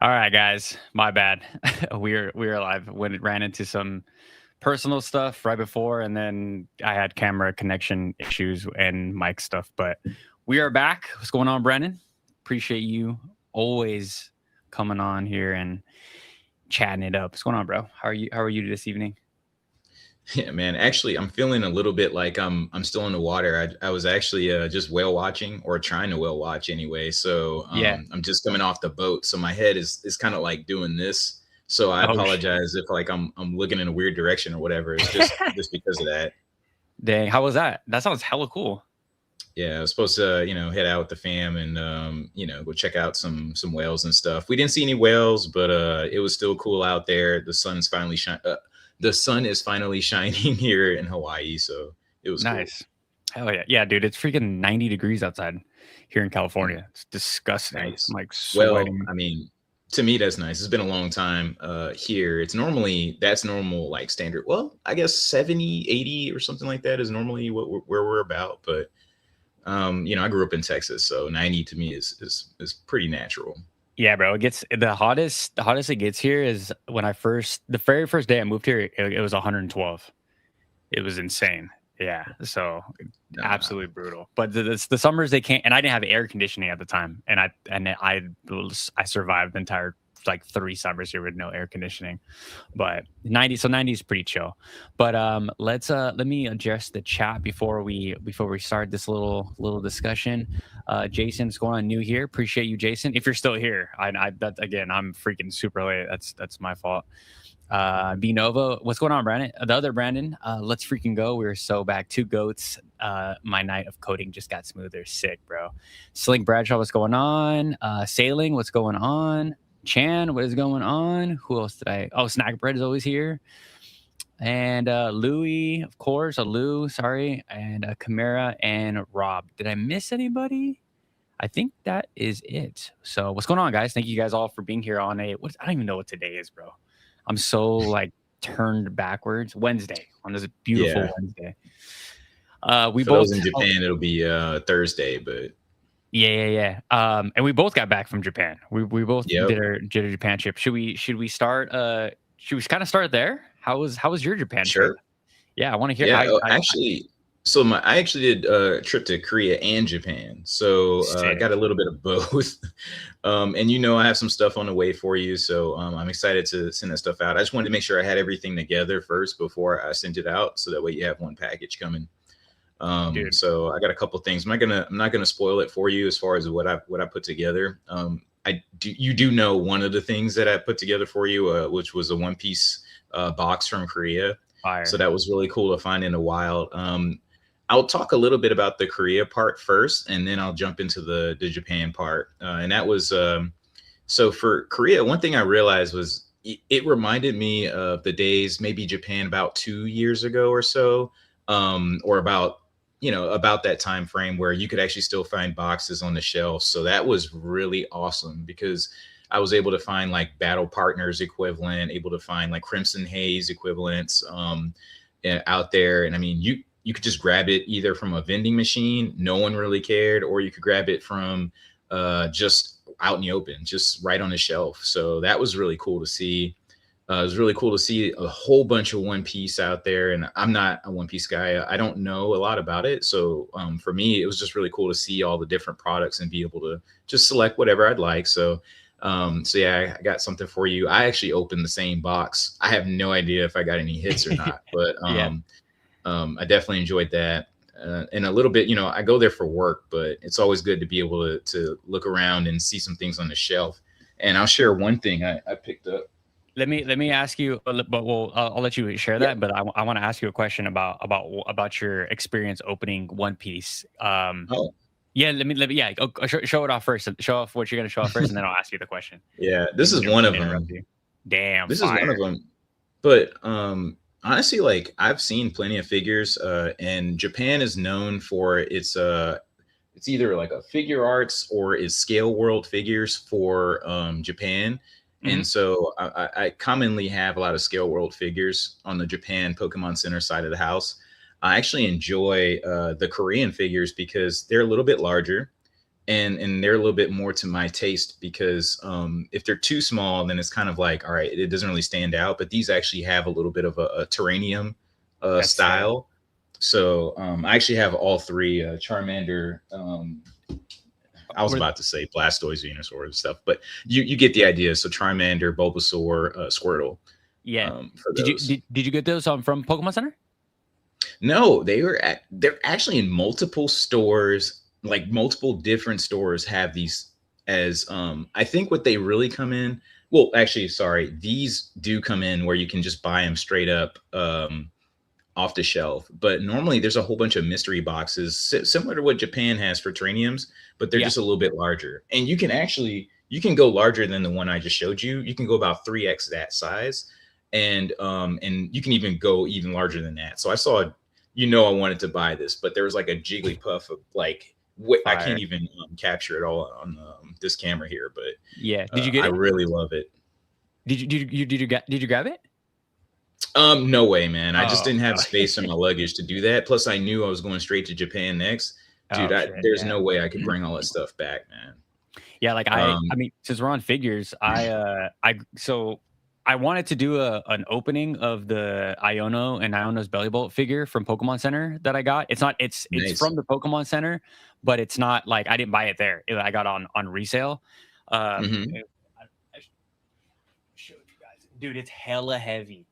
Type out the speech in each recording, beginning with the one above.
All right, guys. My bad. We're live. When it ran into some personal stuff right before, and then I had camera connection issues and mic stuff. But we are back. What's going on, Brennan? Appreciate you always coming on here and chatting it up. What's going on, bro? How are you this evening? Yeah, man. Actually, I'm feeling a little bit like I'm still in the water. I was actually just whale watching or trying to whale watch anyway. So Yeah. I'm just coming off the boat, so my head is kind of like doing this. So I Oh shit. apologize if like I'm looking in a weird direction or whatever. It's just because of that. Dang. How was that? That sounds hella cool. Yeah, I was supposed to head out with the fam and go check out some whales and stuff. We didn't see any whales, but it was still cool out there. The sun is finally shining here in Hawaii, so it was cool. Nice. Hell yeah. Yeah, dude. It's freaking 90 degrees outside here in California. It's disgusting. I'm Nice. like Well, sweating. I mean, to me that's nice. It's been a long time here. That's normal like standard. Well, I guess 70, 80 or something like that is normally where we're about, but I grew up in Texas, so 90 to me is pretty natural. Yeah, bro. It gets the hottest it gets here is when the very first day I moved here, it was 112. It was insane. Yeah. So Nah. absolutely brutal. But the summers they can't, and I didn't have air conditioning at the time, and I survived the entire like 3 summers here with no air conditioning. But 90 is pretty chill. But let me address the chat before we start this little discussion. Jason's going on new here. Appreciate you, Jason. If you're still here, I that again, I'm freaking super late. That's my fault. B Nova, what's going on, Brandon? The other Brandon, let's freaking go. We were so back. Two goats. My night of coding just got smoother. Sick, bro. Slink Bradshaw, what's going on? Sailing, what's going on? Chan, what is going on? Who else did I? Oh, Snack Bread is always here. And Louie, of course. Lou, sorry. And Chimera and Rob. Did I miss anybody? I think that is it. So, what's going on, guys? Thank you guys all for being here on I don't even know what today is, bro. I'm so like turned backwards. Wednesday on this beautiful Yeah. Wednesday. We For both those in oh, Japan, it'll be Thursday, but and we both got back from Japan. We both yep. did a Japan trip. Should we start? Should we kind of start there? How was your Japan trip? Sure. Yeah, I want to hear. Yeah, actually, so I actually did a trip to Korea and Japan, so I Sick. got a little bit of both. And I have some stuff on the way for you, so I'm excited to send that stuff out. I just wanted to make sure I had everything together first before I sent it out, so that way you have one package coming. Dude. So I got a couple things. I'm not gonna spoil it for you as far as what I put together. You do know one of the things that I put together for you, which was a One Piece box from Korea. So Fire. that was really cool to find in the wild. I'll talk a little bit about the Korea part first, and then I'll jump into the Japan part. And that was so for Korea. One thing I realized was it reminded me of the days maybe Japan about 2 years ago or so, or about that time frame where you could actually still find boxes on the shelf. So that was really awesome because I was able to find like Battle Partners equivalent, able to find like Crimson Haze equivalents out there. And I mean, you could just grab it either from a vending machine, no one really cared, or you could grab it from just out in the open, just right on the shelf. So that was really cool to see. It was really cool to see a whole bunch of One Piece out there, and I'm not a One Piece guy. I don't know a lot about it, so for me, it was just really cool to see all the different products and be able to just select whatever I'd like. So yeah, I got something for you. I actually opened the same box. I have no idea if I got any hits or not, but Yeah. I definitely enjoyed that. And a little bit, I go there for work, but it's always good to be able to look around and see some things on the shelf. And I'll share one thing I picked up. Let me ask you, but I'll let you share Yeah. that. But I want to ask you a question about your experience opening One Piece. Oh, Yeah, let me yeah, show it off first. Show off what you're gonna show off first, and then I'll ask you the question. yeah. Let This me is one of interrupt them. you. Damn This is one fire. of them. But honestly, like I've seen plenty of figures, and Japan is known for it's either like a figure arts or is scale world figures for Japan. Hmm. And so I commonly have a lot of scale world figures on the Japan Pokemon Center side of the house. I actually enjoy the Korean figures because they're a little bit larger and they're a little bit more to my taste because if they're too small, then it's kind of like, all right, it doesn't really stand out. But these actually have a little bit of a terranium That's sick. style. So I actually have all three Charmander. I was Were- about to say Blastoise, Venusaur, and stuff, but you get the idea. So Charmander, Bulbasaur, Squirtle. Yeah. For Did you those. did you get those from Pokemon Center? No, they're actually in multiple stores, like multiple different stores have these as I think what they really come in. Well, actually, sorry, these do come in where you can just buy them straight up off the shelf. But normally there's a whole bunch of mystery boxes similar to what Japan has for Terraniums, but they're Yeah. just a little bit larger. And you can go larger than the one I just showed you. You can go about 3x that size. And you can even go even larger than that. So I saw, I wanted to buy this, but there was like a Jigglypuff of like I Fire. can't even capture it all on this camera here, but Yeah. Did you get I it? really love it. Did you grab it? No way, man. I just Oh, didn't have oh. space in my luggage to do that. Plus, I knew I was going straight to Japan next. Dude, Oh shit. there's Yeah. no way I could bring all that stuff back, man. Yeah, like Um, I mean, since we're on figures, I wanted to do an opening of the Iono and Iono's Belly Bolt figure from Pokemon Center that I got. It's nice. from the Pokemon Center, but it's not like I didn't buy it there. I got on resale. Mhm. I showed you guys, dude. It's hella heavy,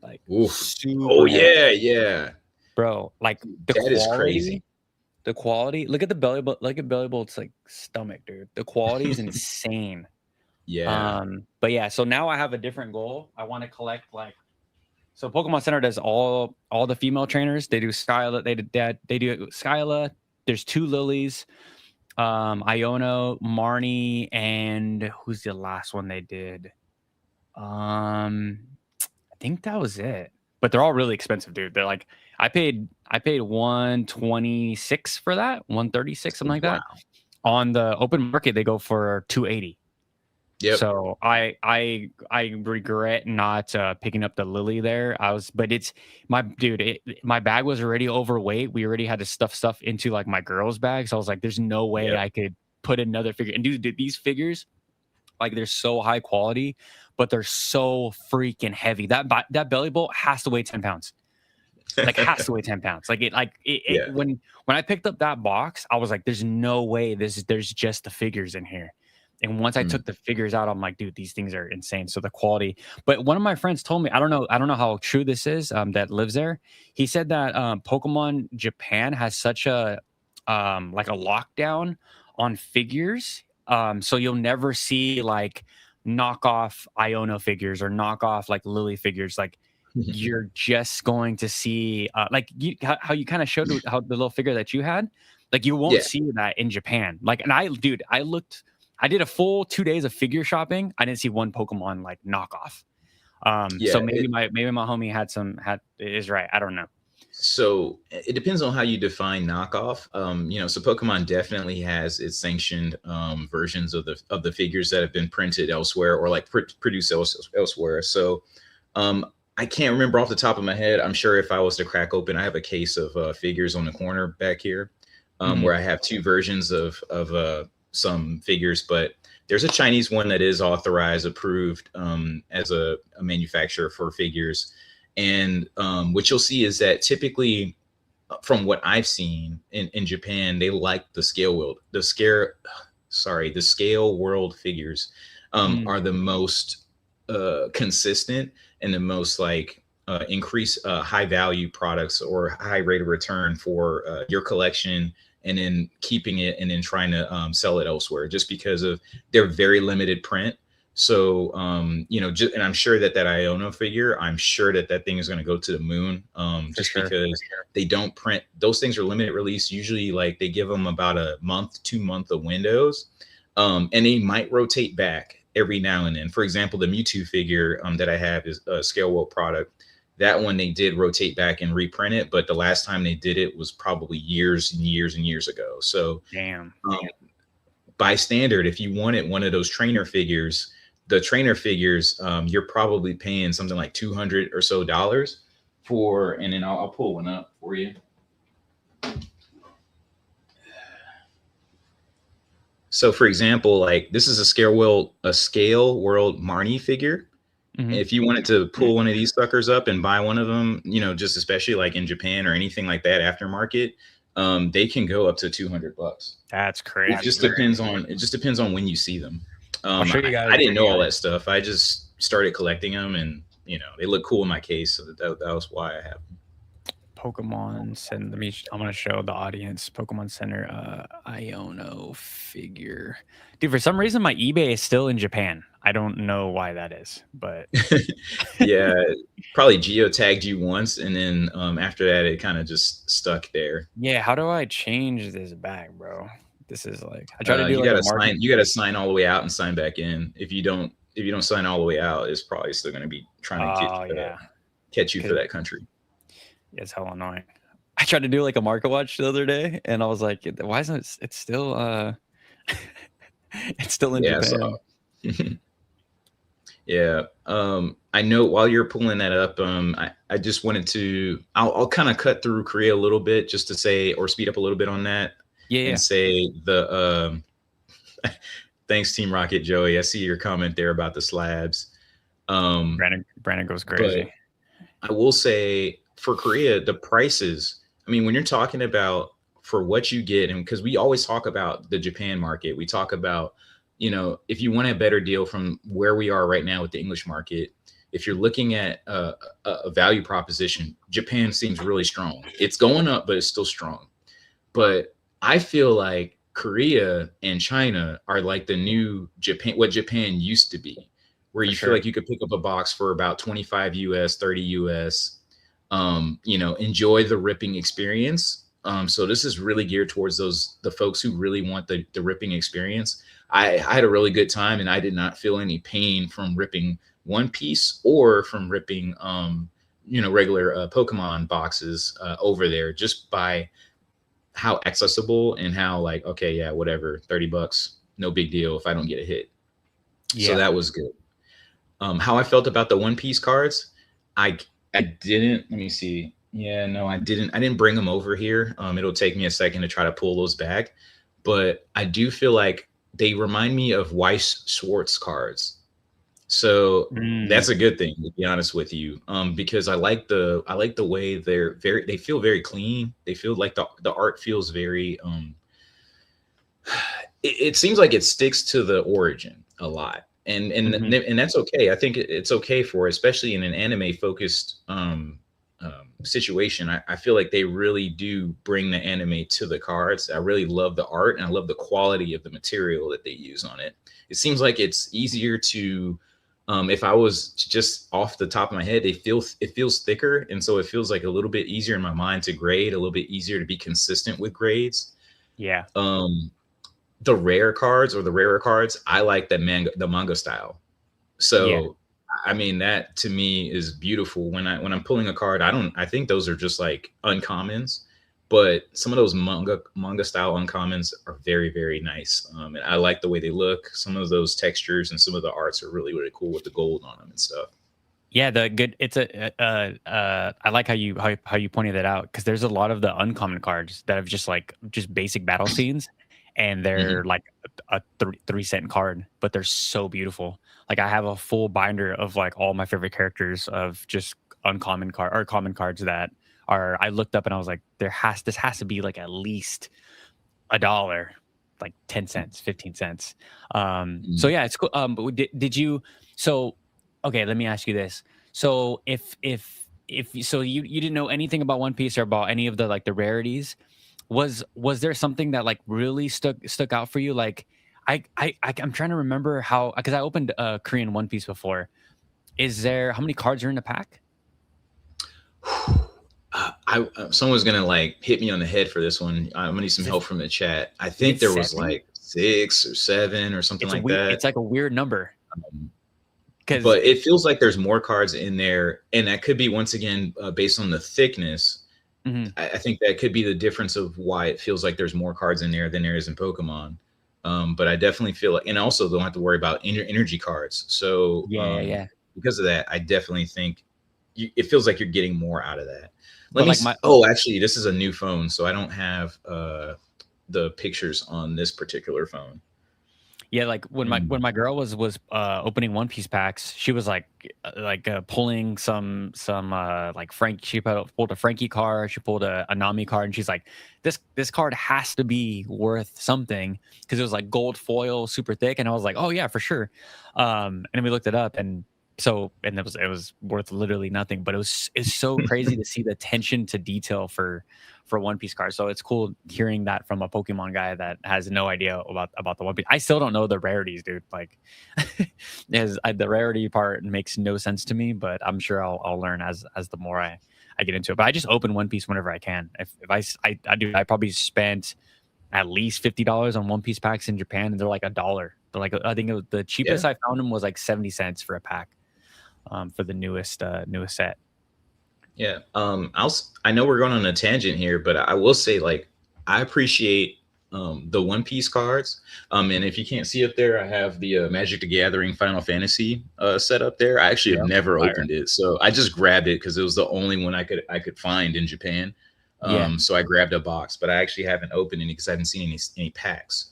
like Oof. super. Oh heavy. yeah. Bro. Like the That is quality. crazy. The quality. Look at the belly, but look at belly bolt's like stomach, dude. The quality is insane. Yeah. But yeah, so now I have a different goal. I want to collect so Pokemon Center does all the female trainers. They do Skyla, they do Skyla. There's 2 Lilies, Iono, Marnie, and who's the last one they did? I think that was it. But they're all really expensive, dude. They're like I paid 126 for that, 136, something like Wow. that. On the open market, they go for 280. Yep. So I regret not picking up the Lily there. But it's my dude. My bag was already overweight. We already had to stuff into like my girl's bag. So I was like, "There's no way Yep. I could put another figure." And dude, these figures, like they're so high quality, but they're so freaking heavy. That belly bolt has to weigh 10 pounds. Like has to weigh 10 pounds. Yeah. When I picked up that box, I was like, "There's no way there's just the figures in here." And once I took the figures out, I'm like, dude, these things are insane. So the quality. But one of my friends told me, I don't know how true this is. That lives there. He said that Pokemon Japan has such a like a lockdown on figures. So you'll never see like knockoff Iono figures or knockoff like Lily figures. Like you're just going to see how you kind of showed how the little figure that you had. Like you won't Yeah. see that in Japan. Like, and I did a full 2 days of figure shopping. I didn't see one Pokemon like knockoff. So maybe my homie is right. I don't know. So it depends on how you define knockoff. So Pokemon definitely has its sanctioned versions of the figures that have been printed elsewhere or like produced elsewhere. So I can't remember off the top of my head. I'm sure if I was to crack open, I have a case of figures on the corner back here, where I have 2 versions of some figures, but there's a Chinese one that is authorized, approved as a manufacturer for figures. And what you'll see is that typically, from what I've seen in Japan, they like the scale world figures are the most consistent and the most like increase high value products or high rate of return for your collection, and then keeping it and then trying to sell it elsewhere, just because of their very limited print. So, and I'm sure that Iono figure, I'm sure that thing is going to go to the moon, just because they don't print. Those things are limited release. Usually like they give them about a month, 2 month of windows, and they might rotate back every now and then. For example, the Mewtwo figure that I have is a Scale World product. That one they did rotate back and reprint it, but the last time they did it was probably years and years and years ago. So by standard, if you wanted one of those trainer figures, the trainer figures, you're probably paying something like $200 or so for, and then I'll pull one up for you. So for example, like this is a scale world Marnie figure. Mm-hmm. If you wanted to pull one of these suckers up and buy one of them, you know, just especially like in Japan or anything like that aftermarket, they can go up to $200. That's crazy. It just depends on when you see them. I'll show you guys. I didn't know all that stuff. I just started collecting them, and you know they look cool in my case, so that was why I have them. Pokemon Center. I'm gonna show the audience Pokemon Center Iono figure. Dude, for some reason my eBay is still in Japan. I don't know why that is, but Yeah, probably geotagged you once, and then after that it kind of just stuck there. yeah, how do I change this back, bro? This is like I try to do You like gotta a market. you gotta sign all the way out and sign back in. If you don't sign all the way out, it's probably still gonna be trying to catch you for that country. It's hell annoying. I tried to do like a market watch the other day, and I was like, why isn't it? It's still it's still in Japan. So, yeah. I know while you're pulling that up, I just wanted to I'll kind of cut through Korea a little bit just to say, or speed up a little bit on that. Yeah. And say the thanks Team Rocket Joey. I see your comment there about the slabs. Brandon goes crazy. I will say for Korea, the prices, I mean, when you're talking about for what you get, and because we always talk about the Japan market, we talk about, you know, if you want a better deal from where we are right now with the English market, if you're looking at a value proposition, Japan seems really strong. It's going up, but it's still strong. But I feel like Korea and China are like the new Japan, what Japan used to be, where you feel like you could pick up a box for about 25 US, 30 US, you know, enjoy the ripping experience. So this is really geared towards the folks who really want the ripping experience. I had a really good time, and I did not feel any pain from ripping One Piece or from ripping, you know, regular Pokemon boxes over there, just by how accessible and how like, okay, yeah, whatever, $30, no big deal if I don't get a hit. Yeah. So that was good. How I felt about the One Piece cards, I didn't, let me see. Yeah, no, I didn't bring them over here. It'll take me a second to try to pull those back, but I do feel like they remind me of Weiss Schwarz cards. So that's a good thing, to be honest with you, because I like the way they feel very clean. They feel like the art feels very it seems like it sticks to the origin a lot, and that's okay. I think it's okay for, especially in an anime focused situation. I feel like they really do bring the anime to the cards. I really love the art, and I love the quality of the material that they use on it. It seems like it's easier to if I was just off the top of my head, it feels thicker. And so it feels like a little bit easier in my mind to grade, a little bit easier to be consistent with grades. Yeah. The rarer cards, I like the manga style. So, yeah. I mean, that to me is beautiful. When I'm pulling a card, I think those are just like uncommons, but some of those manga style uncommons are very, very nice. And I like the way they look. Some of those textures and some of the arts are really, really cool with the gold on them and stuff. Yeah, it's I like how you pointed that out, because there's a lot of the uncommon cards that have just basic battle scenes, and they're like a 3-cent card, but they're so beautiful. Like I have a full binder of like all my favorite characters of just common cards that are, I looked up and I was like, this has to be like at least $1, like 10 cents, 15 cents. So yeah, it's cool. But did you, so, okay, let me ask you this. So if so you didn't know anything about One Piece or about any of the like the rarities, was there something that like really stuck out for you? Like I'm trying to remember how, because I opened Korean One Piece before. How many cards are in the pack? Someone's gonna like hit me on the head for this one. I'm gonna need some help from the chat. I think there was like 6 or 7 or something like that. It's like a weird number. But it feels like there's more cards in there, and that could be, once again, based on the thickness. I think that could be the difference of why it feels like there's more cards in there than there is in Pokemon. But I definitely feel like, and also don't have to worry about energy cards. So yeah. Because of that, I definitely think it feels like you're getting more out of that. Actually, this is a new phone, so I don't have the pictures on this particular phone. Yeah, like when my girl was opening One Piece packs, she was pulling some like Frank. She pulled a Frankie card, she pulled a Nami card, and she's like, this card has to be worth something because it was like gold foil, super thick, and I was like, oh yeah, for sure. And then we looked it up, and it was worth literally nothing, but it's so crazy to see the attention to detail for One Piece cards. So it's cool hearing that from a Pokemon guy that has no idea about the One Piece. I still don't know the rarities, dude. Like, the rarity part makes no sense to me, but I'm sure I'll learn as the more I get into it. But I just open One Piece whenever I can. If I probably spent at least $50 on One Piece packs in Japan, and they're like $1. They're like, I think the cheapest I found them was like 70 cents for a pack, for the newest set. Yeah. I know we're going on a tangent here, but I will say, like, I appreciate the One Piece cards. And if you can't see up there, I have the Magic the Gathering Final Fantasy set up there. I actually have never opened it, so I just grabbed it because it was the only one I could find in Japan. So I grabbed a box, but I actually haven't opened any because I haven't seen any packs.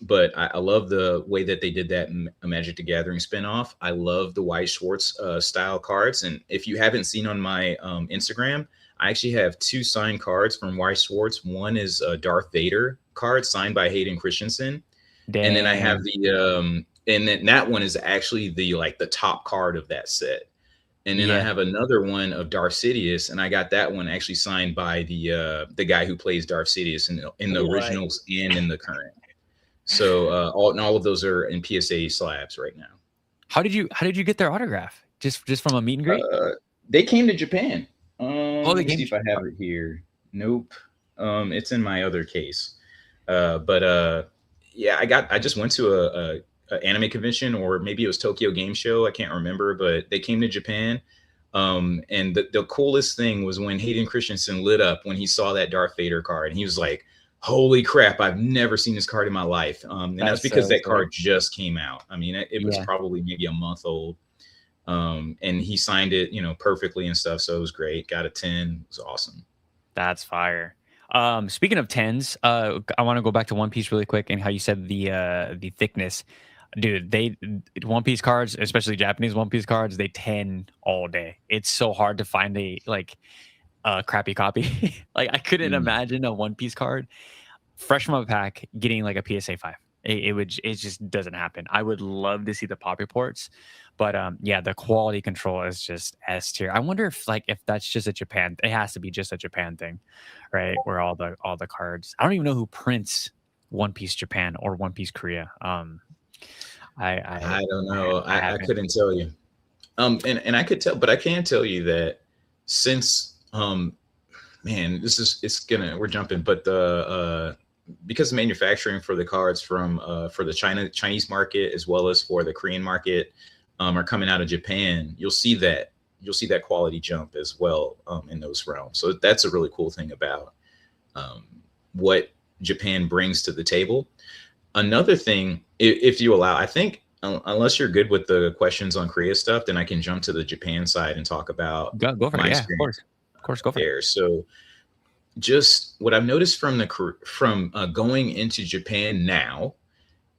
But I love the way that they did that in a Magic the Gathering spinoff. I love the Weiss Schwarz style cards. And if you haven't seen on my Instagram, I actually have 2 signed cards from Weiss Schwarz. One is a Darth Vader card signed by Hayden Christensen. Dang. And then I have and then that one is actually the top card of that set. And then I have another one of Darth Sidious, and I got that one actually signed by the guy who plays Darth Sidious in the originals and in the current. So all of those are in PSA slabs right now. How did you get their autograph? Just from a meet and greet? They came to Japan. Let me see if I have it here. Nope. It's in my other case. But I just went to a anime convention, or maybe it was Tokyo Game Show. I can't remember, but they came to Japan. And the coolest thing was when Hayden Christensen lit up when he saw that Darth Vader card, and he was like, holy crap, I've never seen this card in my life. And that's because that card just came out. I mean, it was probably maybe a month old. And he signed it, perfectly and stuff. So it was great. Got a 10. It was awesome. That's fire. Speaking of 10s, I want to go back to One Piece really quick and how you said the thickness. Dude, One Piece cards, especially Japanese One Piece cards, they 10 all day. It's so hard to find a crappy copy. Like, I couldn't imagine a One Piece card fresh from a pack getting like a PSA 5. It just doesn't happen. I would love to see the pop reports, but the quality control is just S tier. I wonder if that's just a Japan. It has to be just a Japan thing, right? Where all the cards. I don't even know who prints One Piece Japan or One Piece Korea. I don't know. I couldn't tell you. And I could tell, but I can tell you that since we're jumping, but because manufacturing for the cards from for the Chinese market as well as for the Korean market are coming out of Japan, you'll see that quality jump as well in those realms. So that's a really cool thing about what Japan brings to the table. Another thing, if you allow, I think, unless you're good with the questions on Korea stuff, then I can jump to the Japan side and talk about go for it. Yeah, of course, go for it. So just what I've noticed from going into Japan now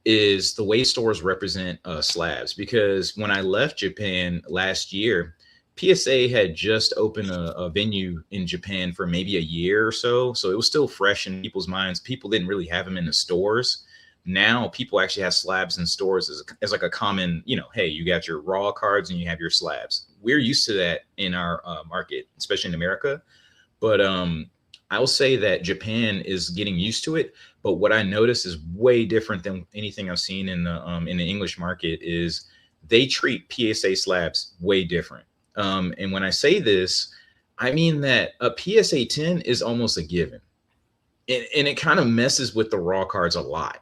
is the way stores represent slabs. Because when I left Japan last year, PSA had just opened a venue in Japan for maybe a year or so. So it was still fresh in people's minds. People didn't really have them in the stores. Now people actually have slabs in stores as like a common, hey, you got your raw cards and you have your slabs. We're used to that in our market, especially in America. But I will say that Japan is getting used to it. But what I notice is way different than anything I've seen in the English market is they treat PSA slabs way different. And when I say this, I mean that a PSA 10 is almost a given. And it kind of messes with the raw cards a lot.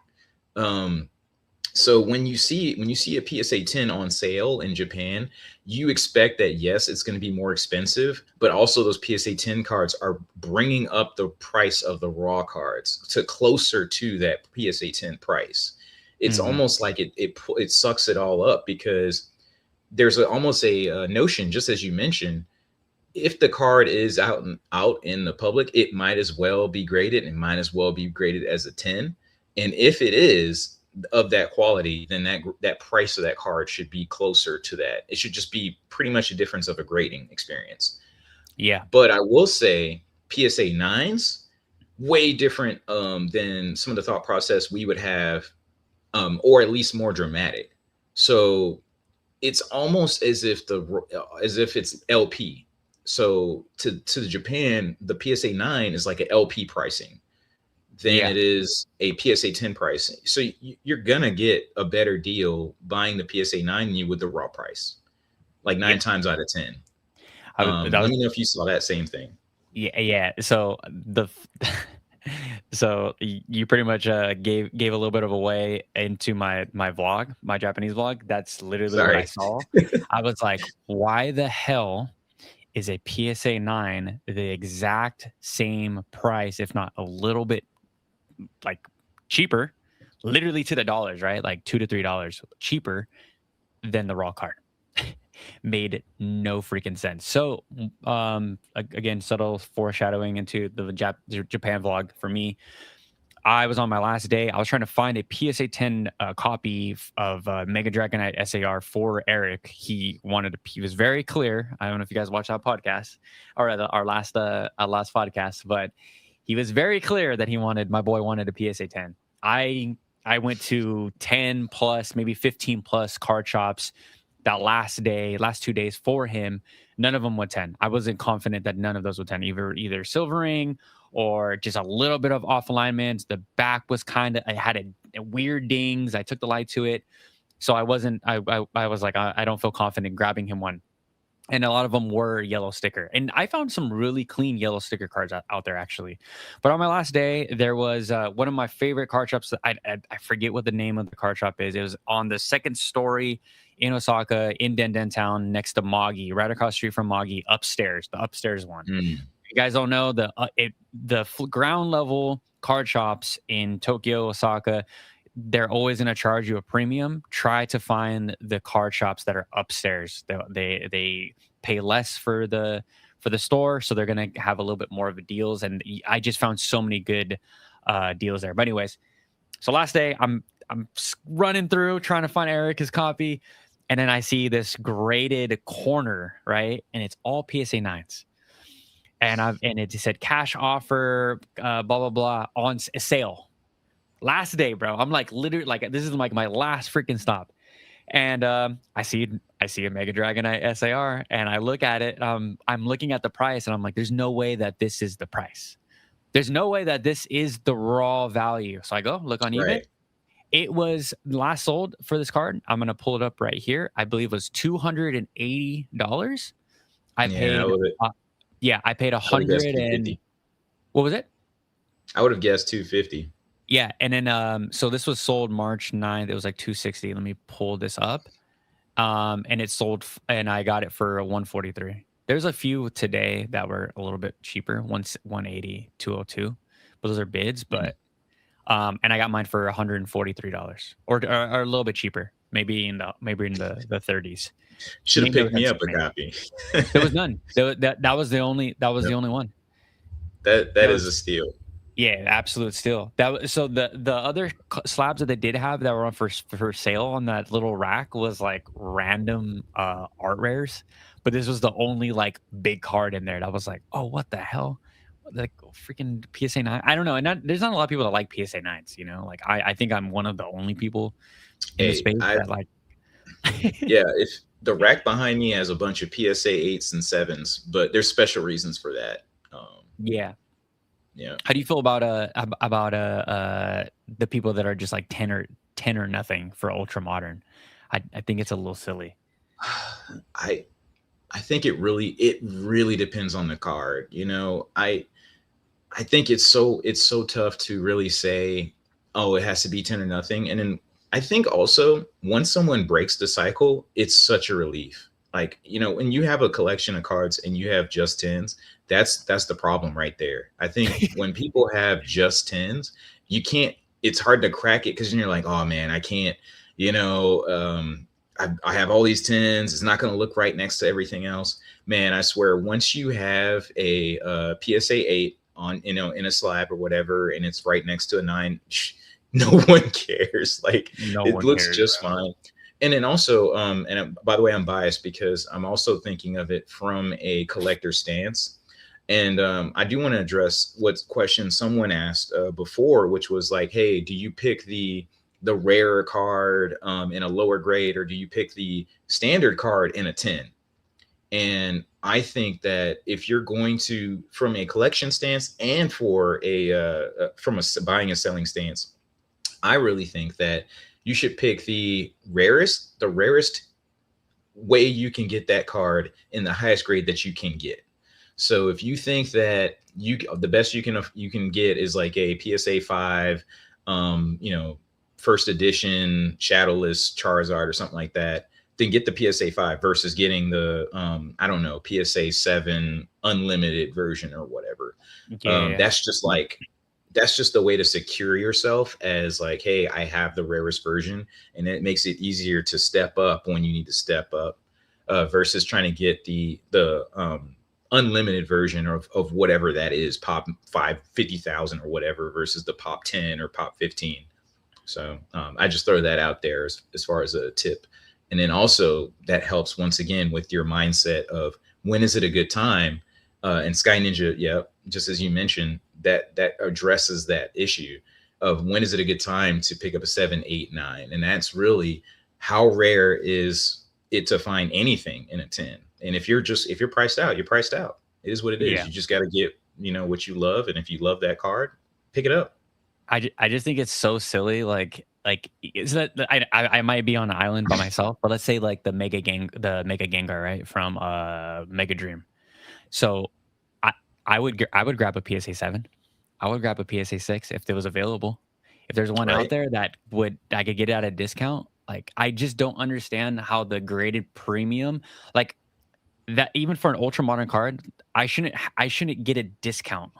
So when you see a PSA 10 on sale in Japan, you expect that, yes, it's going to be more expensive, but also those PSA 10 cards are bringing up the price of the raw cards to closer to that PSA 10 price. It's almost like it sucks it all up, because there's almost a notion, just as you mentioned, if the card is out in the public, it might as well be graded. It might as well be graded as a 10. And if it is, of that quality, then that price of that card should be closer to that. It should just be pretty much a difference of a grading experience. Yeah. But I will say PSA 9s, way different than some of the thought process we would have, or at least more dramatic. So it's almost as if it's LP. So to Japan, the PSA 9 is like an LP pricing than it is a PSA 10 pricing. So you're gonna get a better deal buying the PSA 9 than you would the raw price, like 9 times out of 10. Let me know if you saw that same thing. Yeah. So so you pretty much gave a little bit of away into my vlog, my Japanese vlog. That's literally what I saw. I was like, why the hell is a PSA 9 the exact same price, if not a little bit like cheaper, literally to the dollars, right? Like $2 to $3 cheaper than the raw card. Made no freaking sense. So again, subtle foreshadowing into the Japan vlog for me. I was on my last day. I was trying to find a PSA 10 copy of Mega Dragonite SAR for Eric. He was very clear. I don't know if you guys watched that podcast or our last podcast, but he was very clear that my boy wanted a PSA 10. I went to 10 plus, maybe 15 plus card shops that last 2 days for him. None of them went 10. I wasn't confident that none of those would 10, either silvering or just a little bit of off alignment. The back was I had a weird dings. I took the light to it. So I was like, I don't feel confident grabbing him one. And a lot of them were yellow sticker. And I found some really clean yellow sticker cards out there, actually. But on my last day, there was one of my favorite card shops. That I forget what the name of the card shop is. It was on the second story in Osaka, in Denden Town, next to Magi, right across the street from Magi, upstairs, the upstairs one. You guys don't know, the ground level card shops in Tokyo, Osaka, they're always going to charge you a premium. Try to find the card shops that are upstairs. They pay less for the store, so they're going to have a little bit more of a deals. And I just found so many good deals there. But anyways, so last day I'm running through trying to find Erica's copy, and then I see this graded corner, right, and it's all PSA 9s. And it said cash offer, blah blah blah, on sale. Last day, bro. I'm like literally like this is like my last freaking stop, and I see a Mega Dragonite SAR, and I look at it. I'm looking at the price, and I'm like, there's no way that this is the price. There's no way that this is the raw value. So I go look on eBay. Right. It was last sold for this card. I'm gonna pull it up right here. I believe it was $280. I paid. I paid 100 and what was it? I would have guessed 250. Yeah, and then so this was sold March 9th. It was like 260. Let me pull this up. And it sold, and I got it for 143. There's a few today that were a little bit cheaper, 180, 202. But those are bids. But and I got mine for $143, or a little bit cheaper, maybe in the 30s. Should have picked me up a copy. There was none. That was the only one. That is a steal. Yeah, absolute steal. So the other slabs that they did have that were on for sale on that little rack was like random art rares, but this was the only like big card in there that was like, oh, what the hell, like freaking PSA 9. I don't know, and there's not a lot of people that like PSA 9s. You know, like I think I'm one of the only people in the space that like. Yeah, if the rack behind me has a bunch of PSA 8s and 7s, but there's special reasons for that. Yeah. Yeah. How do you feel about the people that are just like 10 or nothing for ultra modern? I think it's a little silly. I think it really depends on the card. You know, I think it's so tough to really say, oh, it has to be 10 or nothing. And then I think also once someone breaks the cycle, it's such a relief. Like, you know, when you have a collection of cards and you have just 10s, that's the problem right there. I think when people have just 10s, it's hard to crack it because you're like, oh man, I can't, you know, I have all these 10s. It's not going to look right next to everything else. Man, I swear, once you have a PSA 8 on, you know, in a slab or whatever, and it's right next to a 9, No one cares. Like No it one looks cares, just bro. fine. And then also, by the way, I'm biased because I'm also thinking of it from a collector stance. And I do want to address what question someone asked before, which was like, "Hey, do you pick the rarer card in a lower grade, or do you pick the standard card in a 10?" And I think that if you're going to, from a collection stance and for from a buying and selling stance, I really think that you should pick the rarest way you can get that card in the highest grade that you can get. So if you think that the best you can get is like a PSA 5, you know, first edition shadowless Charizard or something like that, then get the PSA 5 versus getting the I don't know, PSA 7 unlimited version or whatever. Yeah. That's just the way to secure yourself as like, hey, I have the rarest version, and it makes it easier to step up when you need to step up, versus trying to get the unlimited version of whatever that is, pop 50,000 or whatever, versus the pop 10 or pop 15. So I just throw that out there as far as a tip. And then also that helps once again with your mindset of when is it a good time. And Sky Ninja, yeah, just as you mentioned, that addresses that issue of when is it a good time to pick up a 7, 8, 9. And that's really how rare is it to find anything in a 10. And if you're priced out, you're priced out. It is what it is. Yeah. You just got to get, what you love. And if you love that card, pick it up. I just think it's so silly. Like is that I might be on an island by myself, but let's say like the Mega Gengar, right, from Mega Dream. So I would grab a PSA 7. I would grab a PSA 6 if it was available. If there's one out there that I could get at a discount, like I just don't understand how the graded premium, like that, even for an ultra modern card, I shouldn't get a discount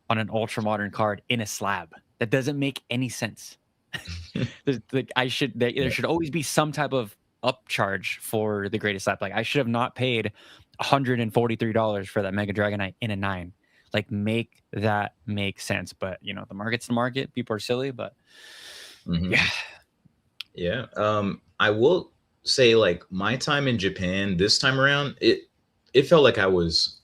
on an ultra modern card in a slab. That doesn't make any sense. There should always be some type of upcharge for the greatest slab. Like I should have not paid $143 for that Mega Dragonite in a 9. Like make that make sense. But the market's the market. People are silly, but yeah. I will say, like, my time in Japan this time around, it felt like it was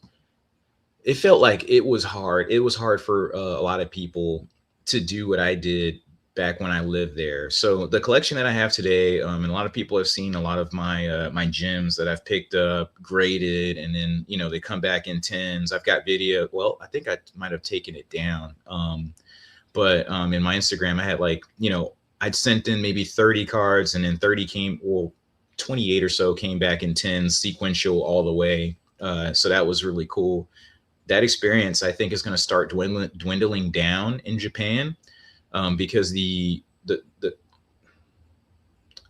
hard. It was hard for a lot of people to do what I did back when I lived there. So the collection that I have today, and a lot of people have seen a lot of my gems that I've picked up, graded, and then they come back in 10s. I've got video. Well, I think I might have taken it down. But in my Instagram, I had I'd sent in maybe 30 cards, and then 28 or so came back in 10s, sequential all the way. So that was really cool. That experience, I think, is going to start dwindling down in Japan, because the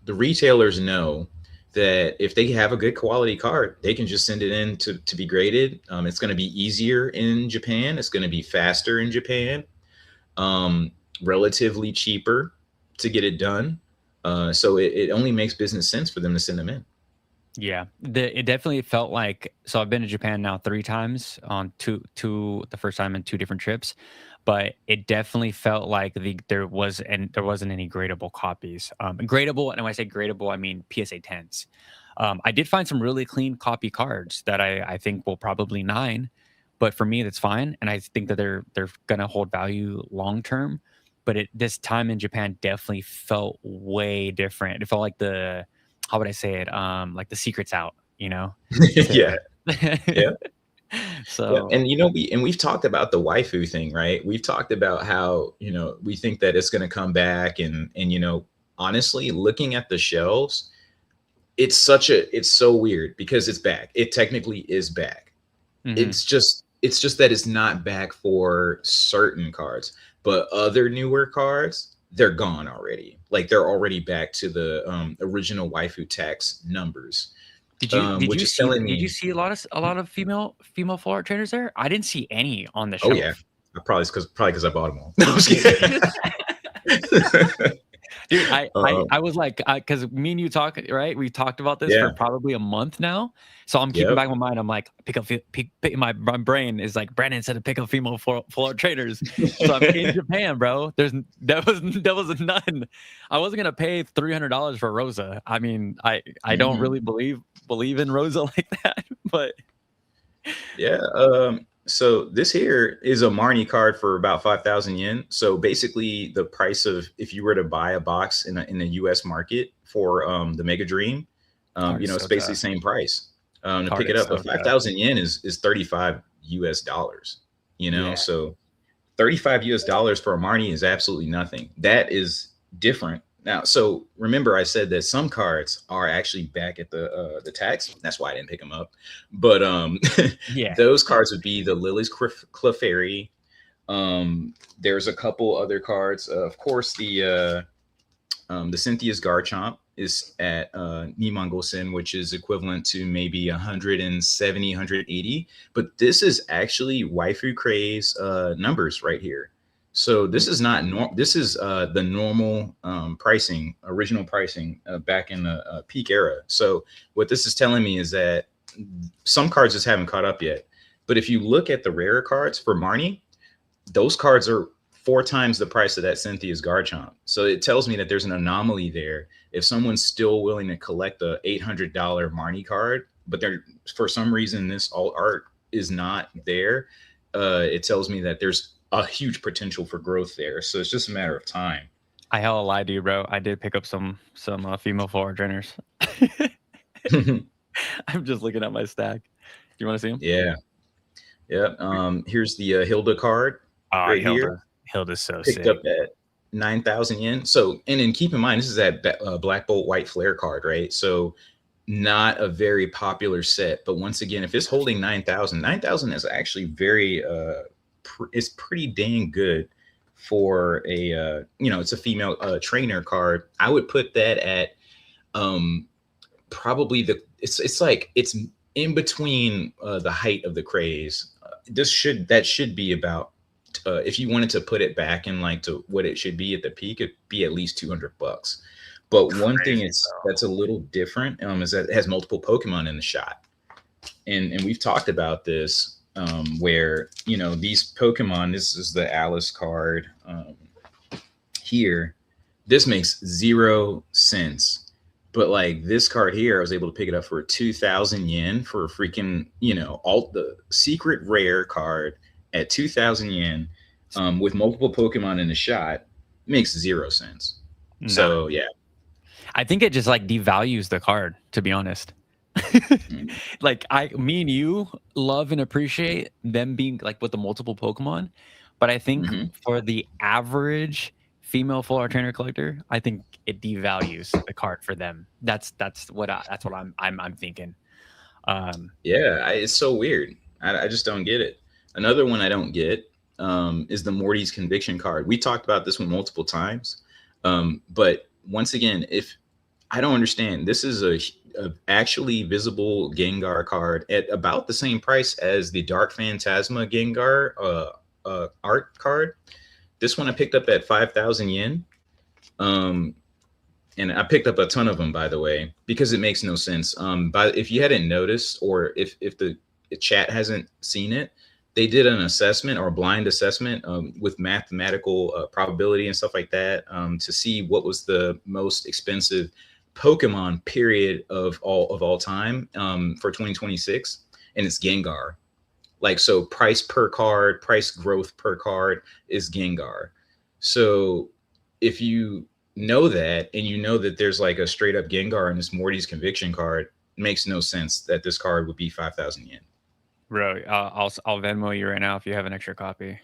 retailers know that if they have a good quality card, they can just send it in to be graded. It's going to be easier in Japan. It's going to be faster in Japan, relatively cheaper to get it done. So it only makes business sense for them to send them in. Yeah, it definitely felt like, so I've been to Japan now 3 times, on two the first time in 2 different trips, but it definitely felt like there wasn't any gradable copies. Gradable, and when I say gradable, I mean PSA 10s. I did find some really clean copy cards that I think will probably 9, but for me that's fine, and I think that they're gonna hold value long term. But this time in Japan definitely felt way different. It felt like how would I say it? Like the secret's out, Yeah. Yeah. So, yeah. And we've talked about the waifu thing, right? We've talked about how, we think that it's going to come back, and honestly, looking at the shelves, it's so weird because it's back. It technically is back. mm-hmm. It's just that it's not back for certain cards, but other newer cards, they're gone already. Like they're already back to the original waifu tax numbers. Did you see a lot of female full art traders there? I didn't see any on the shelf. Oh yeah, probably because I bought them all. No, I was kidding. Dude, I was like, because me and you talk, right? We've talked about this for Yeah. probably a month now. So I'm keeping Yep. back in my mind. I'm like, my brain is like, Brandon said to pick up female full art trainers. So I'm in Japan, bro. That was none. I wasn't gonna pay $300 for Rosa. I mean, I don't really believe in Rosa like that, but Yeah. So this here is a Marnie card for about 5,000 yen. So basically, the price of if you were to buy a box in the U.S. market for the Mega Dream, card is it's so basically the tough. same price to Card pick it is up. so But tough. 5,000 yen is 35 US dollars. Yeah. So 35 US dollars for a Marnie is absolutely nothing. That is different. Now, so remember, I said that some cards are actually back at the tax. That's why I didn't pick them up. But Yeah. those cards would be the Lily's Clefairy. There's a couple other cards. Of course, the Cynthia's Garchomp is at Nimangosen, which is equivalent to maybe 170, 180. But this is actually Waifu Craze numbers right here. So this is not this is the normal pricing, original pricing back in the peak era. So what this is telling me is that some cards just haven't caught up yet. But if you look at the rarer cards for Marnie, those cards are 4 times the price of that Cynthia's Garchomp. So it tells me that there's an anomaly there. If someone's still willing to collect a $800 Marnie card, but they're for some reason this alt art is not there, it tells me that there's a huge potential for growth there. So it's just a matter of time. I hella lied to you, bro. I did pick up some female forward trainers. I'm just looking at my stack. Do you want to see them? Yeah. Yeah. Here's the Hilda card right here. Hilda's so Picked sick. up at 9,000 yen. So, and then keep in mind, this is that Black Bolt White Flare card, right? So not a very popular set, but once again, if it's holding 9,000 is actually very, it's pretty dang good for a, it's a female trainer card. I would put that at probably it's like, it's in between the height of the craze. That should be about, if you wanted to put it back in like to what it should be at the peak, it'd be at least $200. But one thing that's a little different is that it has multiple Pokemon in the shot, and we've talked about this where these Pokemon. This is the Alice card here. This makes 0 sense, but like this card here, I was able to pick it up for 2,000 yen for a freaking the secret rare card at 2,000 yen with multiple Pokemon in the shot. Makes 0 sense. No. So yeah, I think it just like devalues the card, to be honest. Like me and you love and appreciate them being like with the multiple Pokemon, but I think for the average female full art trainer collector, I think it devalues the card for them. That's what I'm thinking. Yeah, it's so weird. I just don't get it. Another one I don't get is the Morty's Conviction card. We talked about this one multiple times, but once again, if I don't understand, this is a actually visible Gengar card at about the same price as the Dark Phantasma Gengar art card. This one I picked up at 5,000 yen. And I picked up a ton of them, by the way, because it makes no sense. But if you hadn't noticed, or if the chat hasn't seen it, they did an assessment or a blind assessment with mathematical probability and stuff like that to see what was the most expensive Pokemon period of all time for 2026, and it's Gengar. Like, so price per card, price growth per card is Gengar. So if you know that, and you know that there's like a straight up Gengar in this Morty's Conviction card, it makes no sense that this card would be 5,000 yen. Bro, I'll Venmo you right now if you have an extra copy.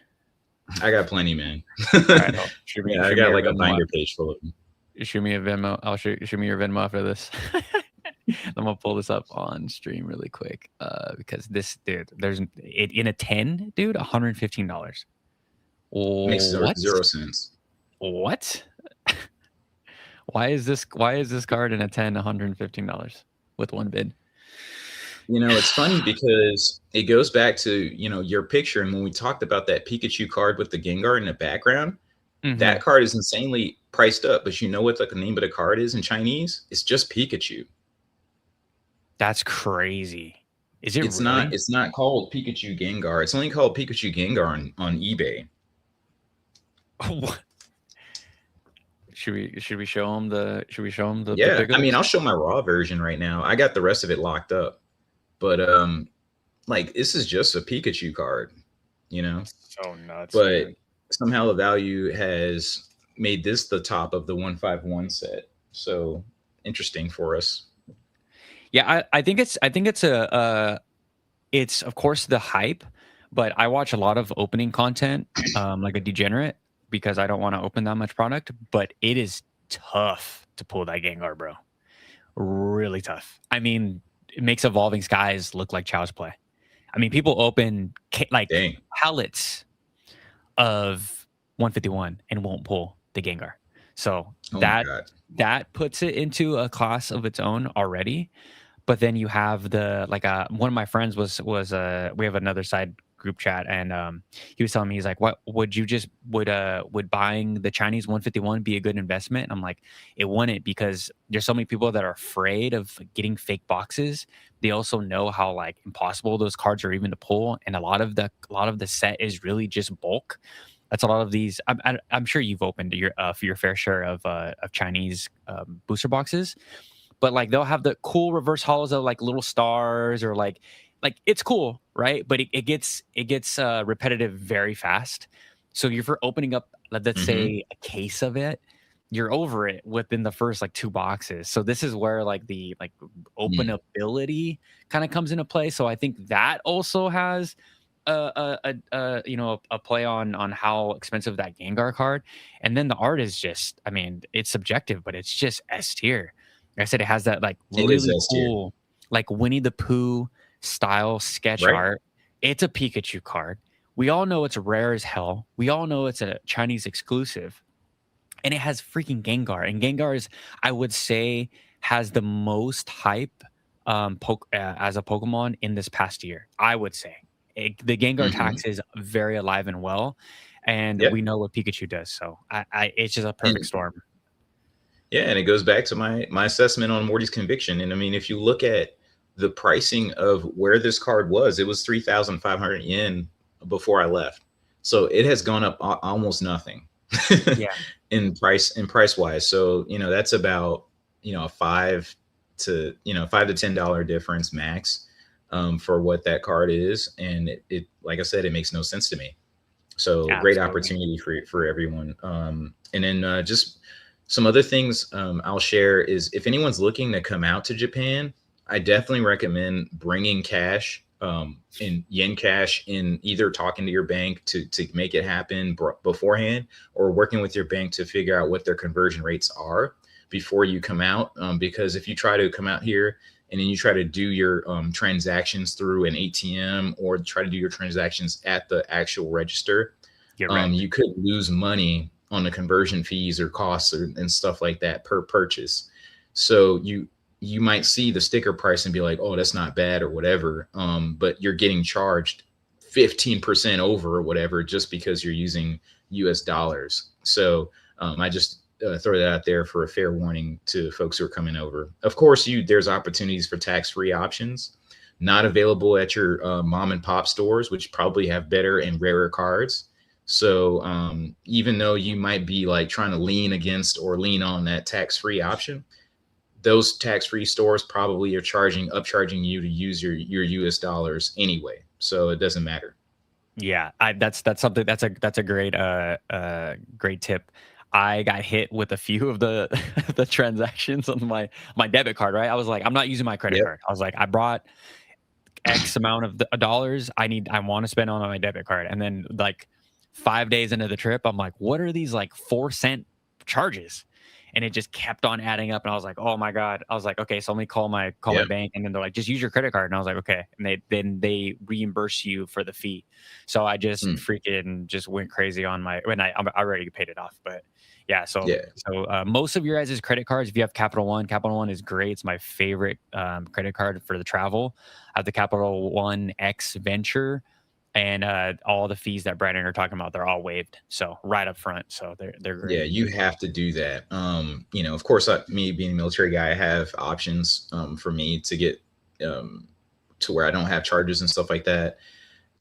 I got plenty, man. Right, I got like a binder page full of them. Shoot me a Venmo. I'll shoot me your Venmo after this. I'm gonna pull this up on stream really quick because this dude, there's it in a 10, dude, $115. Makes 0 sense. What? Why is this card in a 10 $115 with one bid? It's funny because it goes back to your picture, and when we talked about that Pikachu card with the Gengar in the background, That card is insanely priced up, but you know what the name of the card is in Chinese? It's just Pikachu. That's crazy. Is it It's really? not. It's not called Pikachu Gengar. It's only called Pikachu Gengar on eBay. What? Should we show him the the Yeah, I mean, pickups? I'll show my raw version right now. I got the rest of it locked up, but like this is just a Pikachu card, you know. So nuts, But dude. somehow the value has made this the top of the 151 set. So interesting for us. Yeah, I think it's it's of course the hype, but I watch a lot of opening content, like a degenerate, because I don't want to open that much product. But it is tough to pull that Gengar, bro. Really tough. I mean, it makes Evolving Skies look like child's play. I mean, people open like Dang. pallets of 151 and won't pull the Gengar. So Oh my god. that puts it into a class of its own already. But then you have the like one of my friends was we have another side group chat, and he was telling me, he's like, what would you just would buying the Chinese 151 be a good investment? And I'm like, it wouldn't, because there's so many people that are afraid of getting fake boxes. They also know how like impossible those cards are even to pull, and a lot of the set is really just bulk. That's a lot of these. I'm sure you've opened your for your fair share of Chinese booster boxes, but like they'll have the cool reverse hollows of like little stars, or like it's cool, right? But it gets repetitive very fast. So if you're opening up, let's say, a case of it, you're over it within the first like 2 boxes. So this is where like the like openability kind of comes into play. So I think that also has a play on how expensive that Gengar card. And then the art is just, I mean, it's subjective, but it's just S tier. Like I said, it has that like It is really S tier. cool like Winnie the Pooh style sketch Right? art. It's a Pikachu card. We all know it's rare as hell. We all know it's a Chinese exclusive, and it has freaking Gengar. And Gengar is, I would say, has the most hype as a Pokemon in this past year. I would say the Gengar tax is very alive and well, and Yep. we know what Pikachu does. So it's just a perfect And storm. yeah, and it goes back to my assessment on Morty's conviction. And I mean, if you look at the pricing of where this card was, it was 3,500 yen before I left. So it has gone up almost nothing Yeah, in price wise. So, you know, that's about, you know, a $5 to $10 difference max for what that card is. And it like I said, it makes no sense to me. So great absolutely. opportunity for everyone. And then just some other things I'll share is, if anyone's looking to come out to Japan, I definitely recommend bringing cash in yen cash, in either talking to your bank to make it happen beforehand, or working with your bank to figure out what their conversion rates are before you come out. Because if you try to come out here and then you try to do your transactions through an ATM, or try to do your transactions at the actual register, you could lose money on the conversion fees or costs and stuff like that per purchase. So you might see the sticker price and be like, oh, that's not bad or whatever. But you're getting charged 15% over or whatever, just because you're using US dollars. So I just throw that out there for a fair warning to folks who are coming over. Of course, there's opportunities for tax-free options not available at your mom and pop stores, which probably have better and rarer cards. So even though you might be like trying to lean against or lean on that tax-free option, those tax-free stores probably are upcharging you to use your US dollars anyway. So it doesn't matter. Yeah, that's something that's a great tip. I got hit with a few of the the transactions on my debit card, right? I was like, I'm not using my credit Yep. card. I was like, I brought X amount of dollars I want to spend on my debit card. And then like 5 days into the trip, I'm like, what are these like 4-cent charges? And it just kept on adding up. And I was like, oh my God. I was like, okay, so let me call my Yep. bank. And then they're like, just use your credit card. And I was like, okay. And they reimburse you for the fee. So I just freaking just went crazy on I already paid it off. But yeah, so most of your guys' credit cards, if you have Capital One is great. It's my favorite credit card for the travel. I have the Capital One X Venture, and all the fees that Brandon are talking about, they're all waived. So right up front. So they're great. Yeah, you have to do that. You know, of course, me being a military guy, I have options for me to get to where I don't have charges and stuff like that.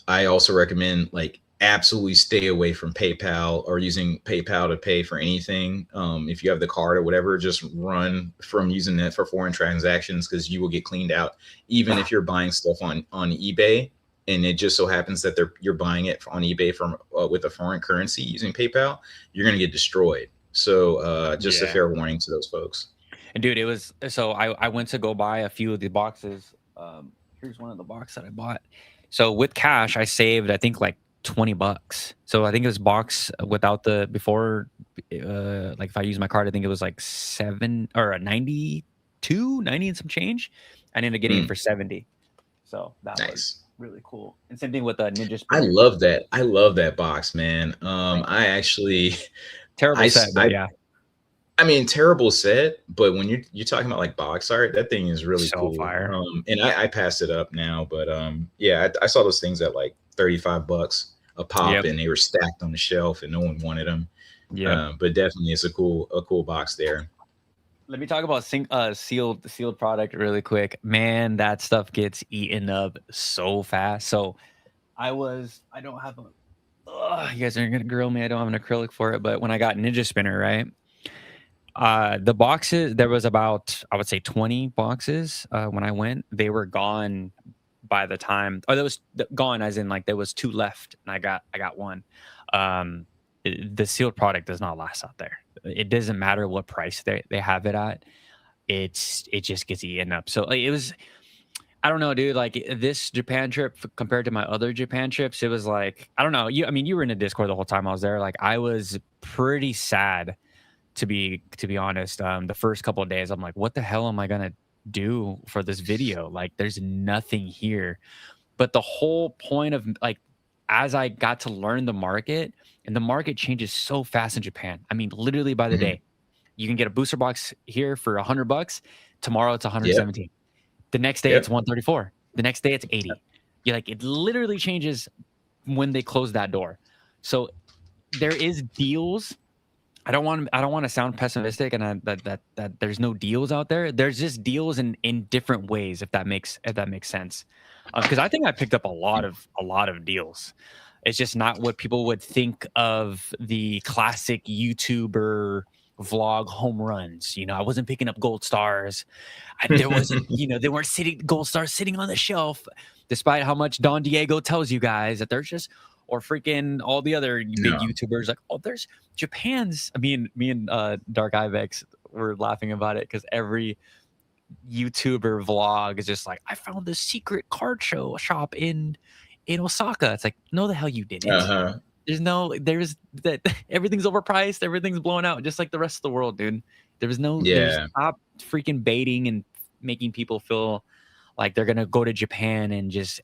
I also recommend like absolutely stay away from PayPal or using PayPal to pay for anything. If you have the card or whatever, just run from using that for foreign transactions because you will get cleaned out. Even if you're buying stuff on eBay, and it just so happens that you're buying it on eBay from with a foreign currency using PayPal, you're gonna get destroyed. So just a fair warning to those folks. And dude, it was so I went to go buy a few of the boxes. Here's one of the boxes that I bought. So with cash, I saved I think like $20. So I think it was box without the before, like if I use my card, I think it was like 90 and some change. I ended up getting it for 70. So that was really cool. And same thing with the Ninja Spinner. I love that. I love that box, man. I actually terrible set, but yeah. I mean, terrible set, but when you're talking about like box art, that thing is really so cool. Fire. And I passed it up now, but yeah, I saw those things at like $35 a pop, and they were stacked on the shelf, and no one wanted them. Yeah, but definitely it's a cool box there. Let me talk about sealed product really quick. Man, that stuff gets eaten up so fast. So I don't have you guys are gonna grill me. I don't have an acrylic for it, but when I got Ninja Spinner, right? The boxes, there was about, I would say 20 boxes when I went. They were gone by the time, or that was gone as in like there was 2 left, and I got one. The sealed product does not last out there. It doesn't matter what price they have it at. It just gets eaten up. So like, it was, I don't know, dude. Like this Japan trip compared to my other Japan trips, it was like, I don't know. You were in a Discord the whole time I was there. Like I was pretty sad. To be honest, the first couple of days, I'm like, what the hell am I gonna do for this video? Like, there's nothing here. But the whole point of like, as I got to learn the market, and the market changes so fast in Japan. I mean, literally by the day, you can get a booster box here for $100. Tomorrow it's 117. The next day it's 134. The next day it's 80. You're like, it literally changes when they close that door. So there is deals. I don't want to sound pessimistic and that there's no deals out there. There's just deals in different ways, if that makes sense. Because I think I picked up a lot of deals. It's just not what people would think of the classic YouTuber vlog home runs. I wasn't picking up gold stars. There wasn't, they weren't gold stars sitting on the shelf, despite how much Don Diego tells you guys that there's just. Or freaking all the other big YouTubers, like, oh, there's Japan's. I mean, me and Dark Ibex were laughing about it because every YouTuber vlog is just like, I found this secret card shop in Osaka. It's like, no, the hell you didn't. There's that. Everything's overpriced. Everything's blown out, just like the rest of the world, dude. There was no. Stop freaking baiting and making people feel like they're gonna go to Japan and just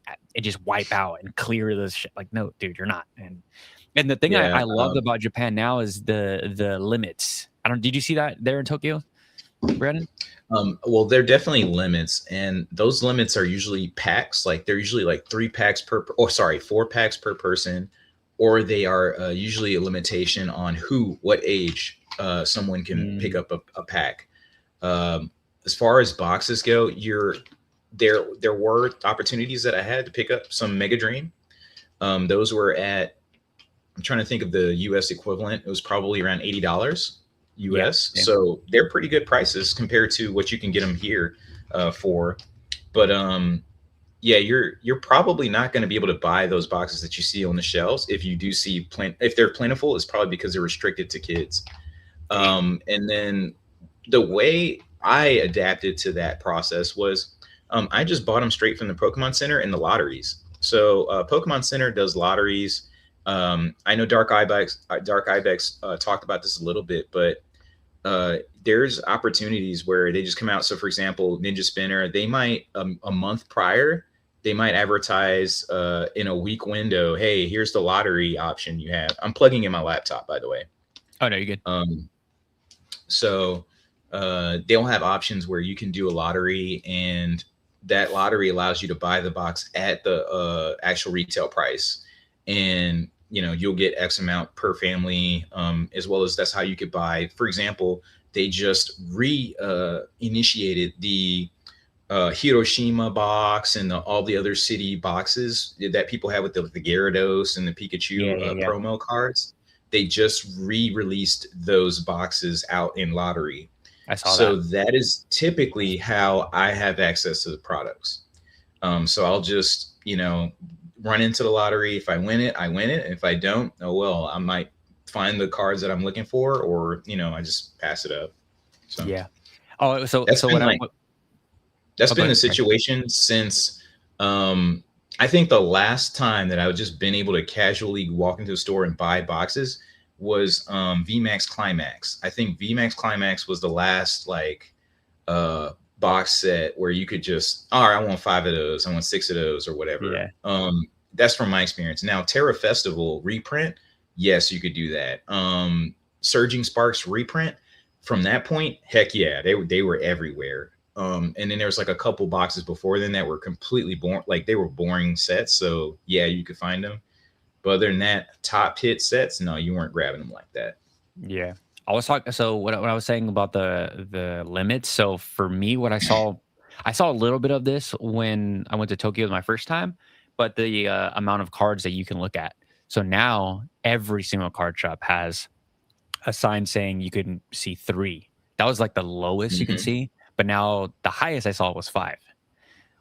wipe out and clear this shit. Like, no, dude, you're not. And the thing I loved about Japan now is the limits. Did you see that there in Tokyo, Brandon? Well, there are definitely limits, and those limits are usually packs. Like they're usually like 4 packs per person, or they are usually a limitation on what age someone can pick up a pack. As far as boxes go, there were opportunities that I had to pick up some Mega Dream. Those were I'm trying to think of the US equivalent. It was probably around $80 US. Yeah. So they're pretty good prices compared to what you can get them here for. But you're probably not going to be able to buy those boxes that you see on the shelves. If you do see if they're plentiful, it's probably because they're restricted to kids. And then the way I adapted to that process was I just bought them straight from the Pokemon Center and the lotteries. So Pokemon Center does lotteries. I know Dark Ibex talked about this a little bit, but there's opportunities where they just come out. So for example, Ninja Spinner, they might a month prior, they might advertise in a week window, hey, here's the lottery option you have. I'm plugging in my laptop, by the way. Oh, no, you're good. So they'll have options where you can do a lottery, and that lottery allows you to buy the box at the actual retail price, and you'll get X amount per family, as well as that's how you could buy. For example, they just initiated the Hiroshima box and all the other city boxes that people have with the Gyarados and the Pikachu Yeah. promo cards. They just re-released those boxes out in lottery. I saw So that. that is typically how I have access to the products. So I'll just, run into the lottery. If I win it, I win it. If I don't, oh well, I might find the cards that I'm looking for, or I just pass it up. So Yeah. Oh, so that's been that's oh, go been the ahead. Sorry. situation since I think the last time that I've just been able to casually walk into a store and buy boxes was VMAX Climax. I think VMAX Climax was the last box set where you could just, all right, I want 5 of those, I want 6 of those, or whatever. Yeah. That's from my experience. Now, Terra Festival reprint, yes, you could do that. Surging Sparks reprint, from that point, heck yeah, they were everywhere. And then there was like a couple boxes before then that were completely boring, like they were boring sets. So yeah, you could find them. But other than that, top hit sets, no, you weren't grabbing them like that. Yeah. I was talking. So what I was saying about the limits. So for me, what I saw a little bit of this when I went to Tokyo my first time, but the amount of cards that you can look at. So now every single card shop has a sign saying you can see 3. That was like the lowest you can see, but now the highest I saw was 5,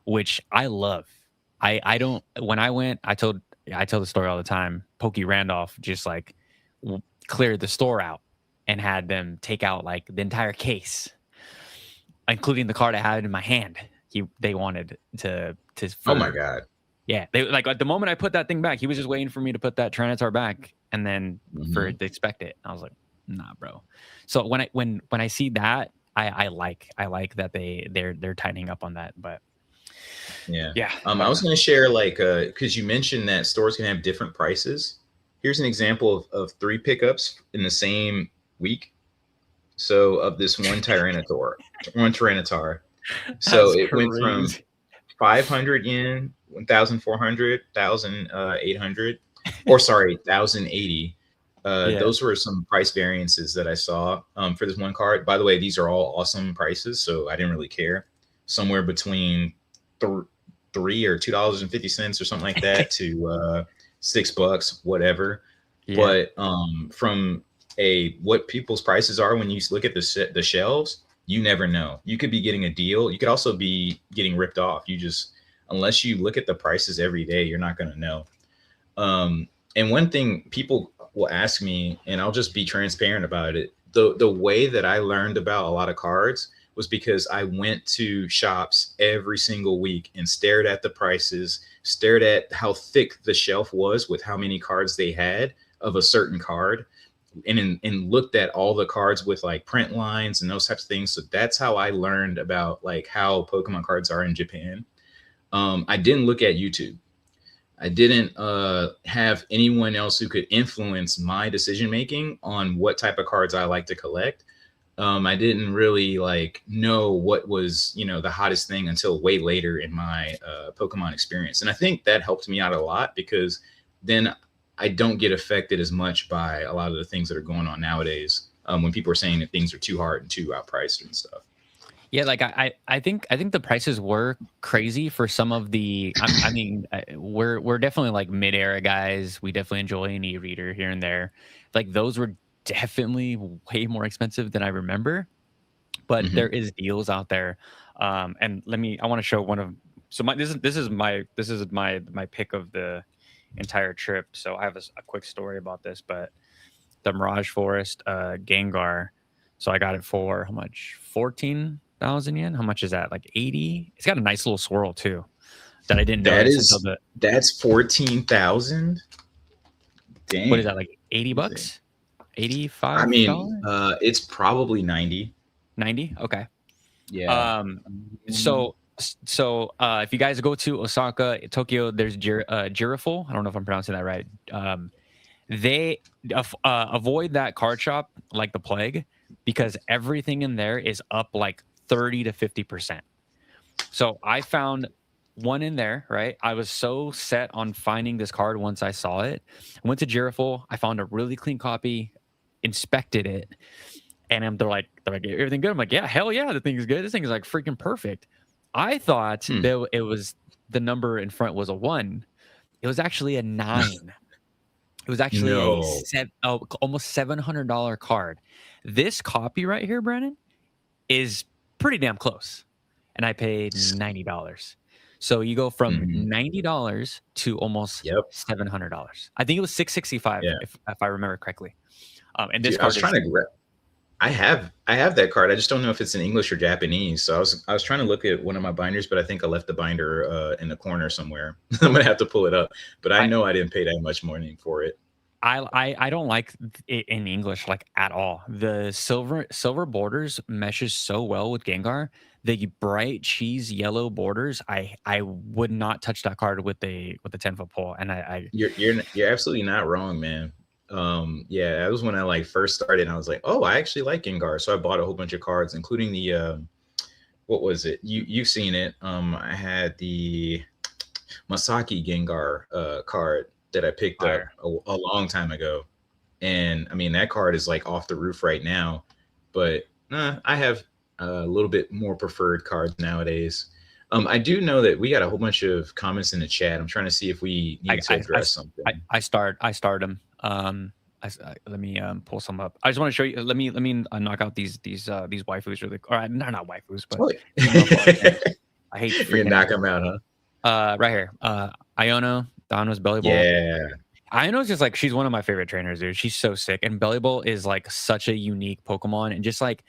which I love. I don't. When I went, I tell the story all the time. Pokey Randolph just like cleared the store out and had them take out like the entire case, including the card I had in my hand. They wanted to. Oh my god! Yeah, they like at the moment I put that thing back, he was just waiting for me to put that Tyranitar back, and then for it to expect it. I was like, nah, bro. So when I see that, I like that they're tightening up on that. But yeah. I was going to share because you mentioned that stores can have different prices. Here's an example of 3 pickups in the same week. So of this one Tyranitar. So it went from 500 yen, 1,400, 1,800, or sorry, 1,080. Those were some price variances that I saw for this one card. By the way, these are all awesome prices, so I didn't really care. Somewhere between $3 or $2.50 or something like that to $6, whatever. Yeah. But from what people's prices are when you look at the shelves, you never know. You could be getting a deal. You could also be getting ripped off. Unless you look at the prices every day, you're not going to know. And one thing people will ask me, and I'll just be transparent about it. The way that I learned about a lot of cards was because I went to shops every single week and stared at the prices, stared at how thick the shelf was with how many cards they had of a certain card, and looked at all the cards with like print lines and those types of things. So that's how I learned about like how Pokemon cards are in Japan. I didn't look at YouTube. I didn't have anyone else who could influence my decision making on what type of cards I like to collect. I didn't really know what was the hottest thing until way later in my Pokemon experience, and I think that helped me out a lot because then I don't get affected as much by a lot of the things that are going on nowadays when people are saying that things are too hard and too outpriced and stuff. Yeah, like I think the prices were crazy for some of the. I mean, we're definitely like mid-era guys. We definitely enjoy an e-reader here and there. Like those were definitely way more expensive than I remember. But there is deals out there. And I want to show one of. So this is my pick of the entire trip. So I have a quick story about this, but the Mirage Forest Gengar. So I got it for how much? 14,000 yen. How much is that? Like 80. It's got a nice little swirl too that I didn't notice until that's 14,000. Dang. What is that, like $80? 85. I mean, it's probably 90. 90. Okay. Yeah. So if you guys go to Osaka, Tokyo, there's Giraful. I don't know if I'm pronouncing that right. They avoid that card shop like the plague, because everything in there is up like 30 to 50%. So I found one in there, right? I was so set on finding this card once I saw it. I went to Girafol. I found a really clean copy, inspected it, and they're like, everything good? I'm like, yeah, hell yeah, the thing is good. This thing is like freaking perfect. I thought that it was the number in front was a 1. It was actually a 9. It was actually No. almost $700 card. This copy right here, Brandon, is pretty damn close. And I paid $90. So you go from $90 to almost $700. I think it was $665 if I remember correctly. And this Dude, card I was trying to I have that card. I just don't know if it's in English or Japanese. So I was trying to look at one of my binders, but I think I left the binder in the corner somewhere. I'm gonna have to pull it up. But I know I didn't pay that much money for it. I don't like it in English like at all. The silver borders meshes so well with Gengar. The bright cheese yellow borders, I would not touch that card with a 10-foot pole. And You're absolutely not wrong, man. Yeah, that was when I like first started and I was like, oh, I actually like Gengar. So I bought a whole bunch of cards, including the what was it? You've seen it. I had the Masaki Gengar card that I picked up a long time ago. And I mean, that card is like off the roof right now, but I have a little bit more preferred cards nowadays. I do know that we got a whole bunch of comments in the chat. I'm trying to see if we need to address something. I start them. Let me pull some up. I just want to show you. Let me knock out these waifus really. Or not waifus, but I hate. You knock them out, huh? Right here. Iono, Donna's Belly Bowl. Yeah. Iono's just like, she's one of my favorite trainers, dude. She's so sick. And Belly Bowl is like such a unique Pokemon. And just like,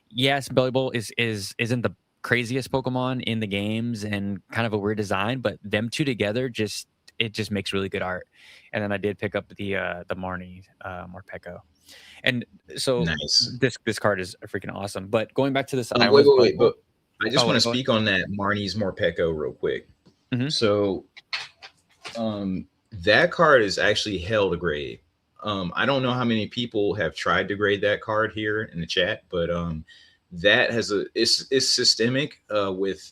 yes, Belly Bowl isn't the craziest Pokemon in the games and kind of a weird design, but them two together just makes really good art. And then I did pick up the Marnie Morpeko. And so nice. This card is freaking awesome. But going back to this, wait, but I just want to speak on that Marnie's Morpeko real quick. So that card is actually hell to grade. I don't know how many people have tried to grade that card here in the chat, but that has it's systemic with,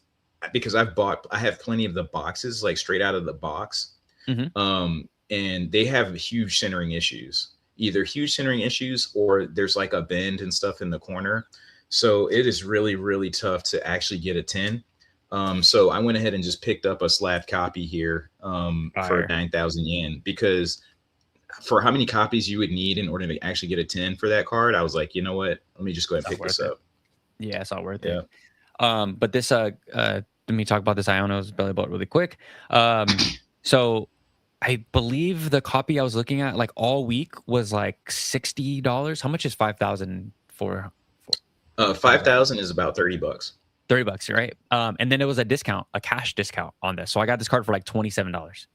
because I have plenty of the boxes like straight out of the box. And they have huge centering issues, either huge centering issues or there's like a bend and stuff in the corner. So it is really, really tough to actually get a 10. So I went ahead and just picked up a slab copy here for 9,000 yen, because for how many copies you would need in order to actually get a 10 for that card, I was like, you know what? Let me just go ahead and pick this up. Yeah, it's all worth it. But this, let me talk about this Iono's Belly Bolt really quick. So I believe the copy I was looking at like all week was like $60. How much is 5,000 for? 5,000 is about $30. $30, right? And then it was a discount, a cash discount on this. So I got this card for like $27.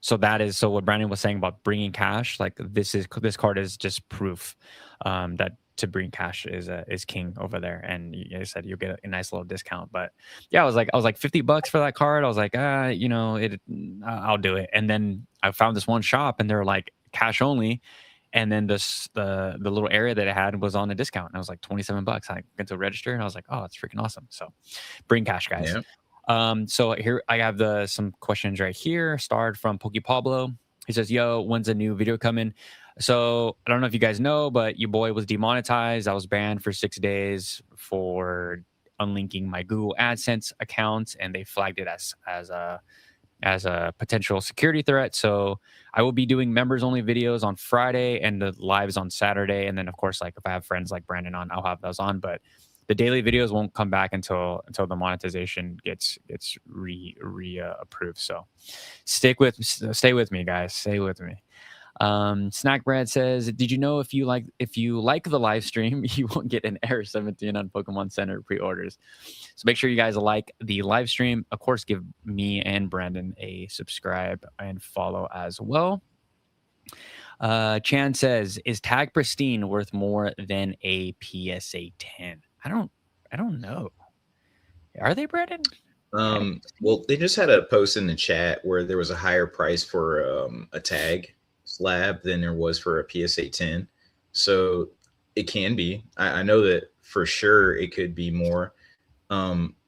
So what Brandon was saying about bringing cash, like this card is just proof that to bring cash is king over there. And like I said, you'll get a nice little discount. But yeah, I was like $50 for that card. I was like, I'll do it. And then I found this one shop and they're like cash only. And then the little area that it had was on a discount. And I was like $27. I went to register and I was like, oh, that's freaking awesome. So bring cash, guys. Yeah. So here I have some questions right here. Starred from Poke Pablo. He says, yo, when's a new video coming? So I don't know if you guys know, but your boy was demonetized. I was banned for 6 days for unlinking my Google AdSense account, and they flagged it as a potential security threat. So I will be doing members only videos on Friday and the lives on Saturday. And then of course, like if I have friends like Brandon on, I'll have those on, but the daily videos won't come back until the monetization gets approved. So stay with me, guys. Stay with me. Snack Brad says, did you know if you like the live stream, you won't get an error 17 on Pokemon Center pre-orders? So make sure you guys like the live stream. Of course, give me and Brandon a subscribe and follow as well. Chan says, is Tag Pristine worth more than a PSA 10? I don't know. Are they, Brandon? Well, they just had a post in the chat where there was a higher price for a tag slab than there was for a PSA 10. So it can be. I know that for sure it could be more.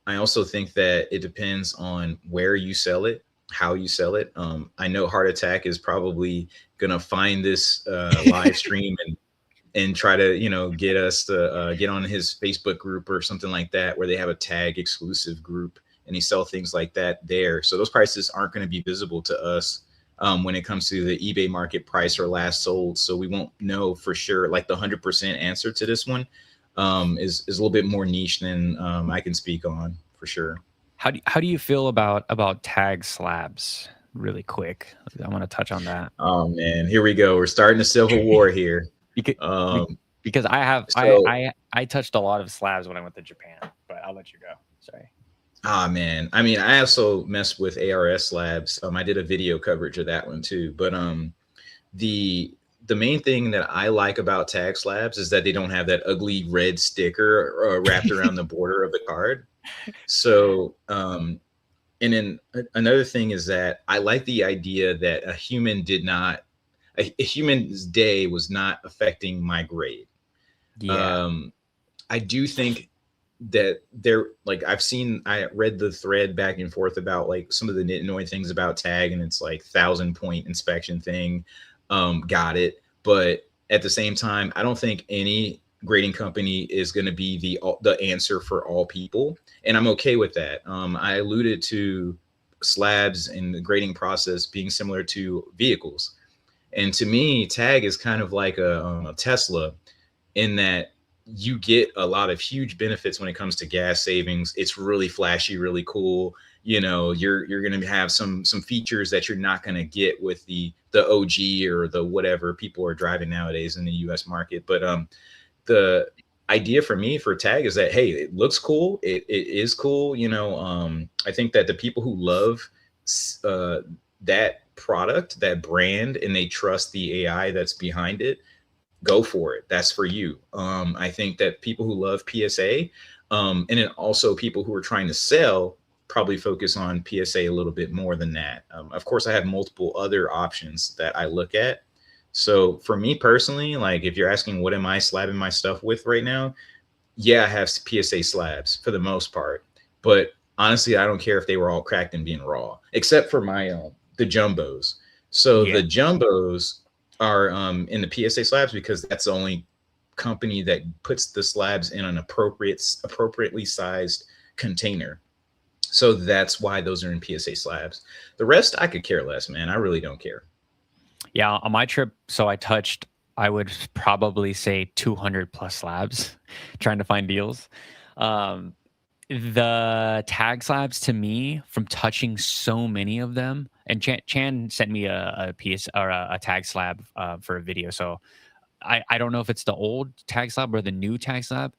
I also think that it depends on where you sell it, how you sell it. I know Heart Attack is probably gonna find this live stream and try to, you know, get us to get on his Facebook group or something like that, where they have a tag exclusive group and he sell things like that there. So those prices aren't going to be visible to us when it comes to the eBay market price or last sold. So we won't know for sure. Like the 100% answer to this one is a little bit more niche than I can speak on for sure. How do you feel about tag slabs? Really quick, I want to touch on that. Oh man, here we go. We're starting a civil war here. Because I touched a lot of slabs when I went to Japan, but I'll let you go. Sorry. Ah man, I mean, I also messed with ARS slabs. I did a video coverage of that one too. But the main thing that I like about tag slabs is that they don't have that ugly red sticker wrapped around the border of the card. So and then another thing is that I like the idea that a human's day was not affecting my grade. Yeah. I do think that I read the thread back and forth about like some of the annoying things about tag, and it's like 1,000-point inspection thing. Got it. But at the same time, I don't think any grading company is going to be the answer for all people. And I'm okay with that. I alluded to slabs and the grading process being similar to vehicles. And to me, tag is kind of like a Tesla in that you get a lot of huge benefits when it comes to gas savings. It's really flashy, really cool. You know, you're going to have some features that you're not going to get with the OG or the whatever people are driving nowadays in the US market. But the idea for me for tag is that, hey, it looks cool. It is cool. You know, I think that the people who love that product, that brand, and they trust the AI that's behind it, go for it. That's for you. I think that people who love PSA, and then also people who are trying to sell, probably focus on PSA a little bit more than that. Of course, I have multiple other options that I look at. So for me personally, like if you're asking what am I slabbing my stuff with right now, yeah, I have PSA slabs for the most part. But honestly, I don't care if they were all cracked and being raw, except for my the jumbos. So the jumbos are in the PSA slabs because that's the only company that puts the slabs in an appropriately sized container. So that's why those are in PSA slabs. The rest I could care less, man. I really don't care. Yeah, on my trip, so I would probably say 200 plus slabs trying to find deals. The tag slabs to me, from touching so many of them, and Chan sent me a piece or a tag slab for a video. So I don't know if it's the old tag slab or the new tag slab.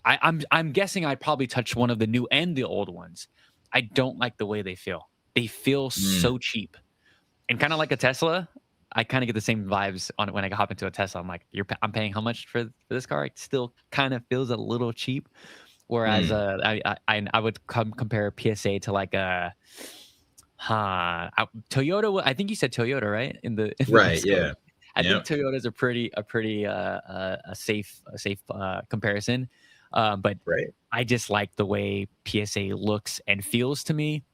I'm guessing I'd probably touch one of the new and the old ones. I don't like the way they feel. They feel so cheap, and kind of like a Tesla. I kind of get the same vibes on it when I hop into a Tesla. I'm like, I'm paying how much for this car? It still kind of feels a little cheap. Whereas I would compare PSA to like a Toyota. I think you said Toyota, right? Right, yeah. I think Toyota is a pretty safe comparison. But right. I just like the way PSA looks and feels to me.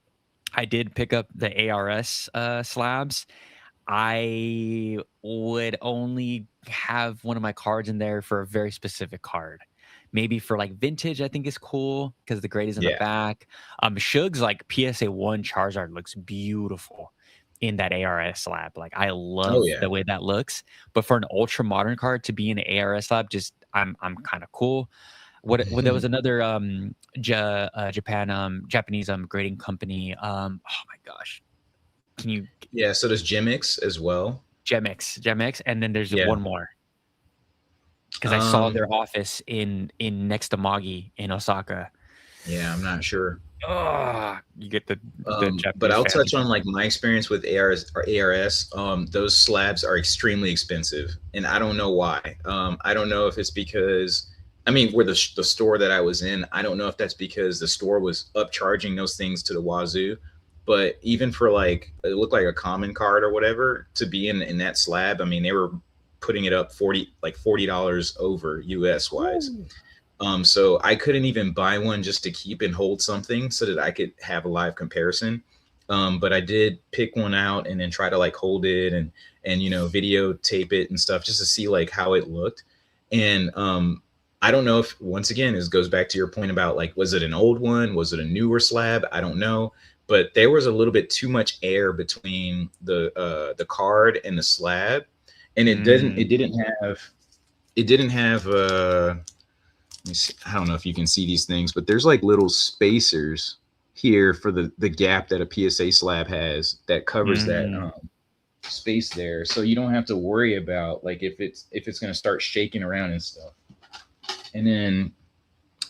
I did pick up the ARS slabs. I would only have one of my cards in there for a very specific card. Maybe for like vintage, I think is cool because the grade is in the back. Shug's like PSA 1 Charizard looks beautiful in that ARS slab. Like I love the way that looks. But for an ultra modern card to be in an ARS slab, just I'm kind of cool. There was another Japanese grading company. Oh my gosh. Can you? Yeah, so there's Gemix as well. Gemix, and then there's one more. Because I saw their office in next to Magi in Osaka. Yeah, I'm not sure. Oh, you get the but I'll touch on like my experience with ARS. Those slabs are extremely expensive, and I don't know why. I don't know if it's because where the store that I was in, I don't know if that's because the store was upcharging those things to the wazoo. But even for like, it looked like a common card or whatever to be in that slab. I mean, they were putting it up $40 over US wise. So I couldn't even buy one just to keep and hold something so that I could have a live comparison. But I did pick one out and then try to like hold it and videotape it and stuff just to see like how it looked. And I don't know if, once again, this goes back to your point about like, was it an old one? Was it a newer slab? I don't know. But there was a little bit too much air between the card and the slab, and it didn't have let me see. I don't know if you can see these things, but there's like little spacers here for the gap that a PSA slab has that covers that space there, so you don't have to worry about like if it's going to start shaking around and stuff. And then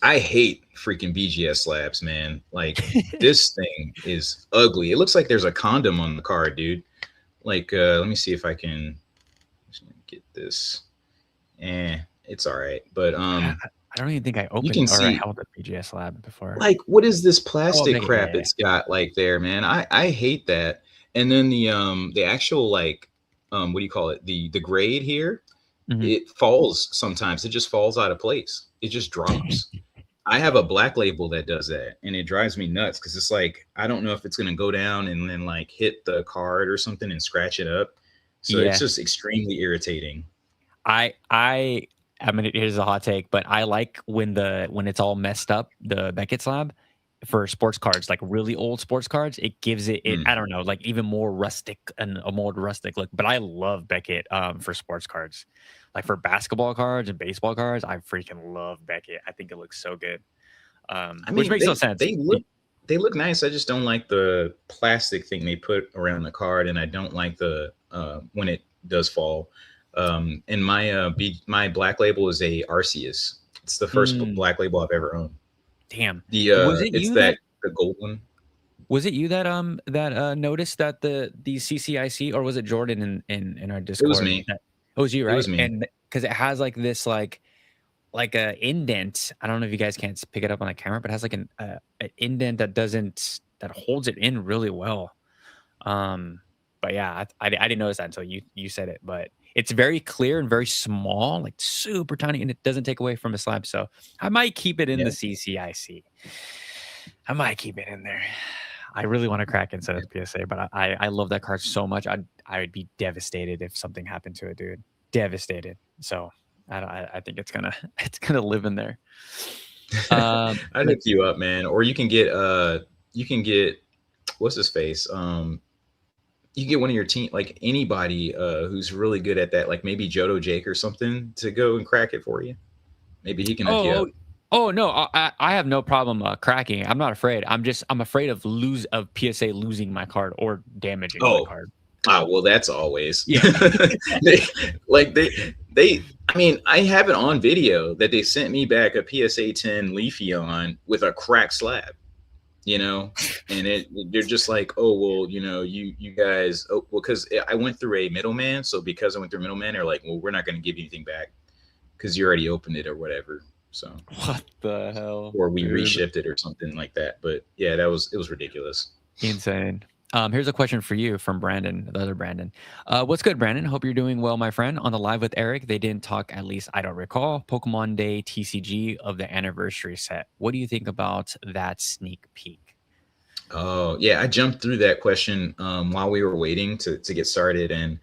I hate freaking BGS slabs, man. Like this thing is ugly. It looks like there's a condom on the card, dude. Like let me see if I can get this. It's all right, but I don't even think I opened or I held a BGS lab before. Like, what is this plastic crap it's got like there, man? I hate that. And then the actual like what do you call it? The grade here, it falls sometimes. It just falls out of place. It just drops. I have a black label that does that, and it drives me nuts because it's like I don't know if it's gonna go down and then like hit the card or something and scratch it up. So it's just extremely irritating. I mean, here's a hot take, but I like when it's all messed up, the Beckett slab for sports cards, like really old sports cards, it gives it I don't know, like even more rustic and a more rustic look. But I love Beckett for sports cards. Like for basketball cards and baseball cards, I freaking love Beckett. I think it looks so good. I mean, which makes no sense. They look nice. I just don't like the plastic thing they put around the card, and I don't like the when it does fall. And my black label is a Arceus. It's the first black label I've ever owned. Damn. The gold one. Was it you that noticed that the CCIC, or was it Jordan in our Discord? It was me. It was you, right? It was me. And because it has like this like a indent. I don't know if you guys can't pick it up on the camera, but it has like an indent that holds it in really well. But yeah, I didn't notice that until you said it. But it's very clear and very small, like super tiny, and it doesn't take away from a slab. So I might keep it in the CCIC. I might keep it in there. I really want to crack instead of PSA, but I love that card so much. I would be devastated if something happened to it, dude. Devastated. So I think it's gonna live in there. I'd hook you up, man. Or you can get what's his face? You can get one of your team, like anybody who's really good at that, like maybe Jodo Jake or something, to go and crack it for you. Maybe he can hook you up. Oh no, I have no problem cracking. I'm not afraid. I'm afraid of PSA losing my card or damaging my card. Well, that's always. Yeah. I mean, I have it on video that they sent me back a PSA 10 Leafeon with a cracked slab. And they're just like, oh, well, you guys, because I went through a middleman. So because I went through a middleman, they're like, well, we're not going to give you anything back because you already opened it or whatever. So what the hell? Or we reshipped it or something like that. But yeah, it was ridiculous. Insane. Here's a question for you from Brandon, the other Brandon. What's good, Brandon? Hope you're doing well, my friend. On the live with Eric, they didn't talk, at least I don't recall, Pokemon Day TCG of the anniversary set. What do you think about that sneak peek? Oh, yeah, I jumped through that question while we were waiting to get started. And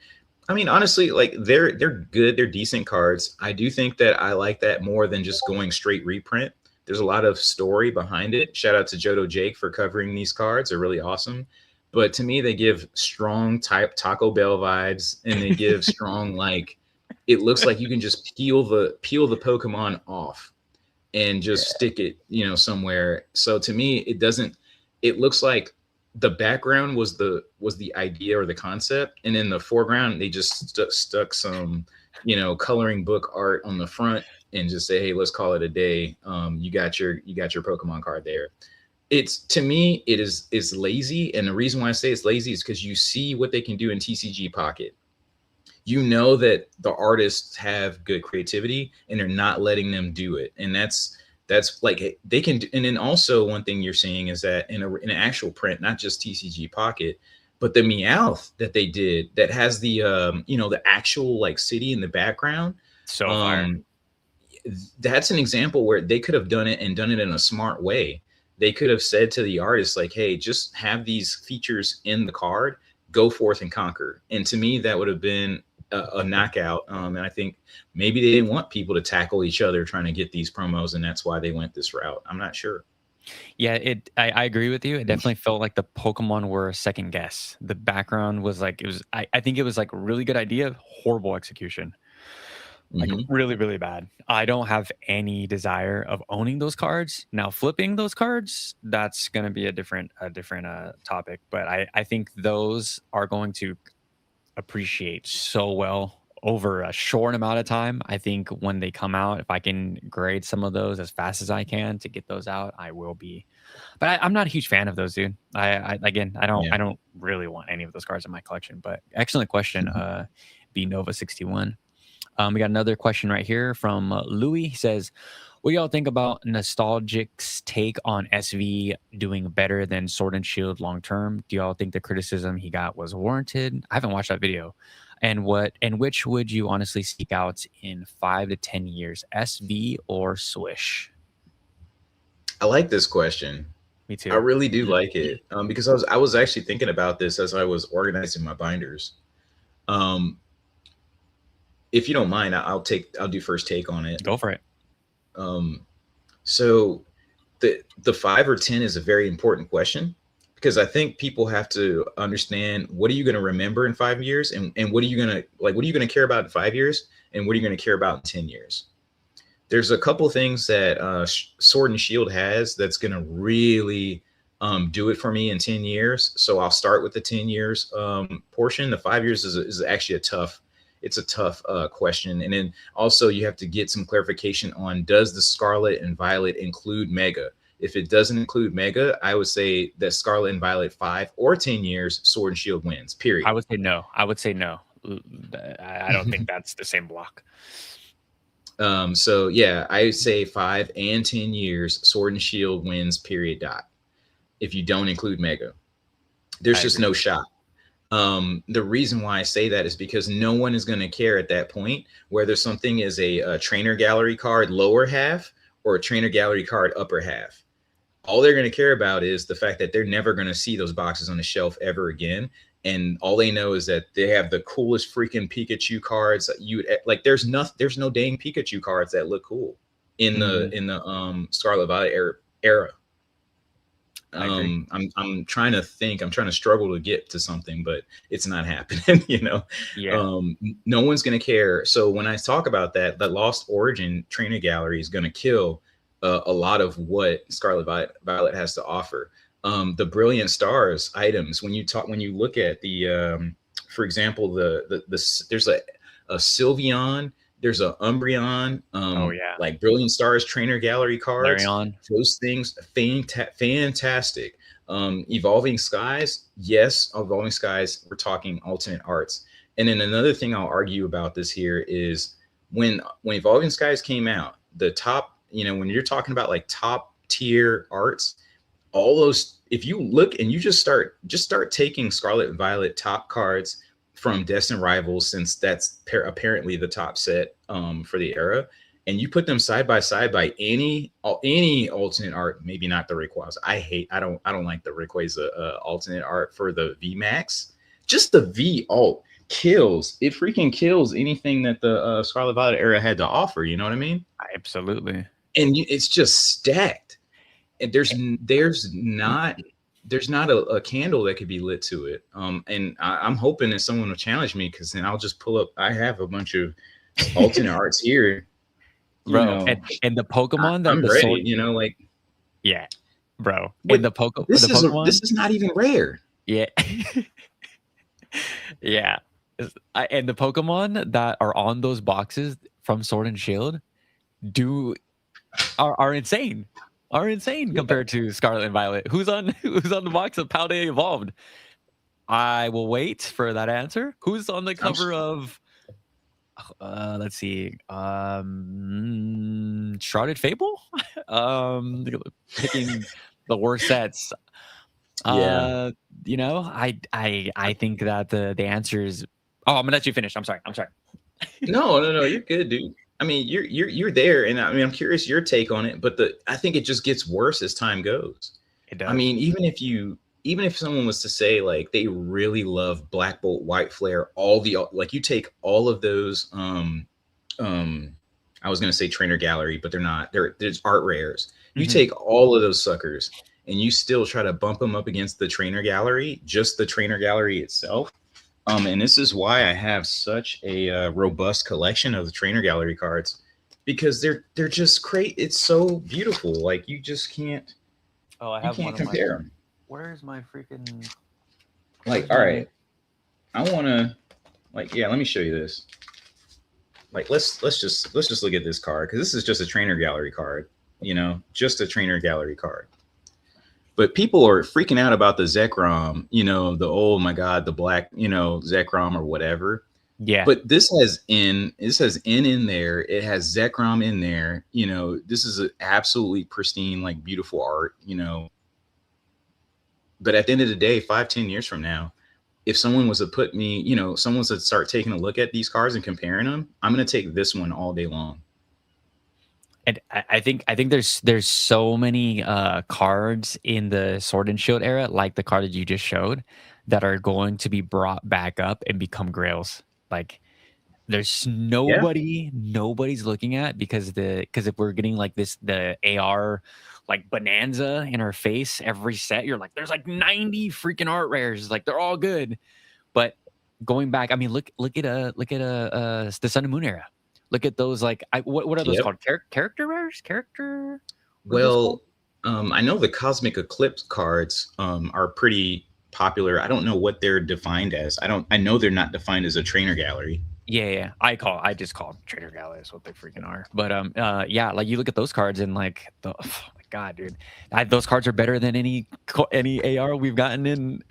I mean, honestly, like they're good. They're decent cards. I do think that I like that more than just going straight reprint. There's a lot of story behind it. Shout out to Jodo Jake for covering these cards. They're really awesome. But to me, they give strong type Taco Bell vibes, and they give strong, like, it looks like you can just peel the Pokemon off and just stick it, somewhere. So to me, it looks like the background was the idea or the concept. And in the foreground, they just stuck some, coloring book art on the front and just say, hey, let's call it a day. You got your Pokemon card there. To me, it is lazy. And the reason why I say it's lazy is because you see what they can do in TCG Pocket. You know that the artists have good creativity and they're not letting them do it. And that's like they can do. And then also one thing you're seeing is that in an actual print, not just TCG Pocket, but the Meowth that they did that has the the actual like city in the background. So fire. that's an example where they could have done it and done it in a smart way. They could have said to the artist, like, hey, just have these features in the card, go forth and conquer. And to me, that would have been a knockout. And I think maybe they didn't want people to tackle each other trying to get these promos, and that's why they went this route. I'm not sure. Yeah, I agree with you. It definitely felt like the Pokemon were a second guess. The background was like, it was, I think it was like a really good idea, horrible execution. Like really, really bad. I don't have any desire of owning those cards. Now flipping those cards, that's going to be a different topic. But I think those are going to appreciate so well over a short amount of time. I think when they come out, if I can grade some of those as fast as I can to get those out, I will be. But I'm not a huge fan of those, dude. I don't really want any of those cards in my collection. But excellent question, B Nova 61. We got another question right here from Louis. He says, what do y'all think about Nostalgic's take on SV doing better than Sword and Shield long term? Do y'all think the criticism he got was warranted? I haven't watched that video. And which would you honestly seek out in 5 to 10 years, SV or Swish? I like this question. Me too. I really do like it because I was actually thinking about this as I was organizing my binders. If you don't mind, I'll do first take on it. Go for it. So the 5 or 10 is a very important question, because I think people have to understand, what are you going to remember in 5 years, and what are you going to like, what are you going to care about in 5 years, and what are you going to care about in 10 years? There's a couple things that Sword and Shield has that's going to really do it for me in 10 years. So I'll start with the 10 years portion. The 5 years is actually a tough question. And then also you have to get some clarification on, does the Scarlet and Violet include Mega? If it doesn't include Mega, I would say that Scarlet and Violet 5 or 10 years, Sword and Shield wins, period. I would say no. I don't think that's the same block. So yeah, I say 5 and 10 years, Sword and Shield wins, period, dot. If you don't include Mega, there's just no shot. The reason why I say that is because no one is going to care at that point whether something is a trainer gallery card lower half or a trainer gallery card upper half. All they're going to care about is the fact that they're never going to see those boxes on the shelf ever again. And all they know is that they have the coolest freaking Pikachu cards. Like, there's no dang Pikachu cards that look cool in the Scarlet Violet era. I'm trying to think. I'm trying to struggle to get to something, but it's not happening. Yeah. No one's gonna care. So when I talk about that, the Lost Origin trainer gallery is gonna kill a lot of what Scarlet Violet has to offer. The Brilliant Stars items. When you look at the, for example, there's a Sylveon. There's a Umbreon, like Brilliant Stars trainer gallery cards. Larion. Those things, fantastic. Evolving Skies, yes, Evolving Skies, we're talking alternate arts. And then another thing I'll argue about this here is when Evolving Skies came out, the top, when you're talking about like top tier arts, all those, if you look and you just start taking Scarlet and Violet top cards from Destined Rivals, since that's apparently the top set for the era, and you put them side by side by any alternate art, maybe not the Rayquaza. I don't like the Rayquaza alternate art for the VMAX. Just the V alt kills. It freaking kills anything that the Scarlet Violet era had to offer. You know what I mean? Absolutely. And it's just stacked. And there's not a candle that could be lit to it. And I'm hoping that someone will challenge me, because then I'll just pull up. I have a bunch of alternate arts here, bro. And the Pokemon I'm ready. Like, yeah, bro. And the Pokemon. This is not even rare. Yeah, yeah. And the Pokemon that are on those boxes from Sword and Shield are insane. Compared to Scarlet and Violet. Who's on the box of Paldea Evolved? I will wait for that answer. Who's on the cover of let's see, Shrouded Fable? Picking the worst sets. I think that the answer is, I'm gonna let you finish. I'm sorry. No, you're good, dude. I mean, you're there, and I mean, I'm curious your take on it, but I think it just gets worse as time goes. It I does. mean, even if someone was to say like they really love Black Bolt, White Flare, all the like you take all of those um I was gonna say trainer gallery, but they're not. There's art rares. You Mhm. take all of those suckers and you still try to bump them up against the trainer gallery, just the trainer gallery itself. And this is why I have such a robust collection of the trainer gallery cards because they're just great. It's so beautiful. Like Oh, I you have one can't of my. compare them. Where's my freaking? Like, Where's all my? right, I want to like yeah. Let me show you this. Like, let's just look at this card because this is just a trainer gallery card. You know, just a trainer gallery card. But people are freaking out about the Zekrom. You know, the oh my god, the black Zekrom or whatever. Yeah. But this has N in there. It has Zekrom in there. You know, this is an absolutely pristine, like beautiful art. You know, but at the end of the day, 5, 10 years from now, if someone was to put me, someone was to start taking a look at these cards and comparing them, I'm gonna take this one all day long. And I think there's so many cards in the Sword and Shield era, like the card that you just showed, that are going to be brought back up and become grails. Like there's Yeah, nobody's looking at because if we're getting like the AR like bonanza in our face every set, you're like there's like 90 freaking art rares, like they're all good. But going back, I mean, look at the Sun and Moon era. Look at those like what are those yep. called? Character rares? Character? What are those called? Well, I know the Cosmic Eclipse cards are pretty popular. I don't know what they're defined as. I know they're not defined as a trainer gallery. Yeah. I just call them Trader Galley is what they freaking are. But yeah, like you look at those cards and like oh my god, dude, those cards are better than any AR we've gotten in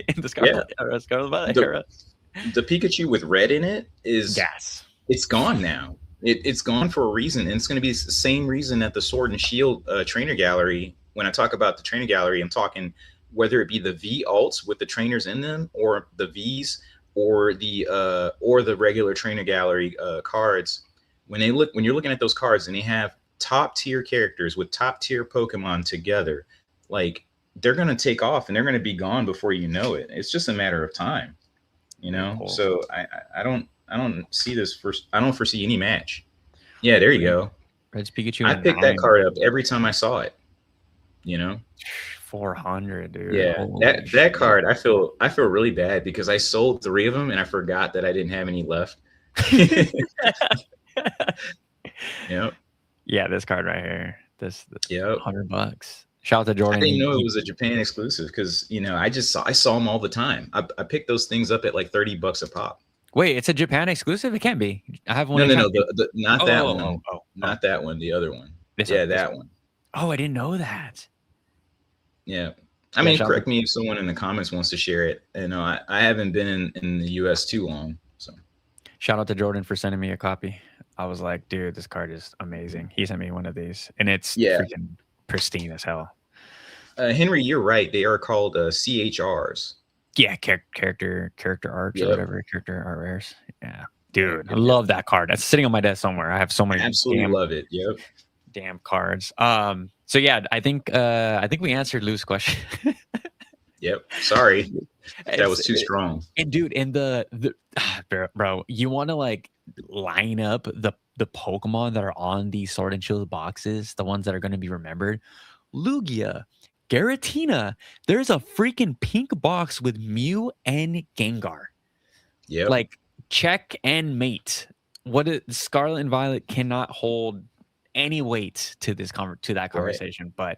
in the Yeah, Scarlet Violet the era. the Pikachu with red in it is Gas. it's gone now. It's gone for a reason, and it's going to be the same reason at the Sword and Shield trainer gallery. When I talk about the trainer gallery, I'm talking whether it be the V alts with the trainers in them, or the Vs, or the regular trainer gallery cards. When you're looking at those cards and they have top tier characters with top tier Pokemon together, like they're going to take off and they're going to be gone before you know it. It's just a matter of time, you Very know. cool. So I don't see this first. I don't foresee any match. Yeah, there you go. Red's Pikachu. I and picked that 9. card up every time I saw it. You know. 400, dude. Yeah, Holy that shit. card. I feel really bad because I sold 3 of them and I forgot that I didn't have any left. Yep. Yeah, this card right here. This Yep. $100. Shout out to I Jordan. didn't know it was a Japan exclusive because I saw them all the time. I picked those things up at like $30 a pop. Wait, it's a Japan exclusive? It can't be. I have one. No, in no, no. China. Not that one. Oh. Not that one. The other one. This Yeah, one. that one. Oh, I didn't know that. Yeah. Yeah, I mean, shout out correct me if someone in the comments wants to share it. I haven't been in the US too long. So Shout out to Jordan for sending me a copy. I was like, dude, this card is amazing. He sent me one of these, and it's yeah. freaking pristine as hell. Henry, you're right. They are called CHRs. Yeah, character arts or Yep. whatever, character art rares. Yeah, dude, I Yep. love that card. That's sitting on my desk somewhere. I have so many Absolutely love it. Yep. damn cards. So yeah, I think we answered Lou's question. Yep. Sorry. That was too strong. And dude, and the bro, you want to like line up the Pokemon that are on these Sword and Shield boxes, the ones that are going to be remembered. Lugia, Garatina. There's a freaking pink box with Mew and Gengar. Yep. Like check and mate. Scarlet and Violet cannot hold any weight to this to that conversation. Right. But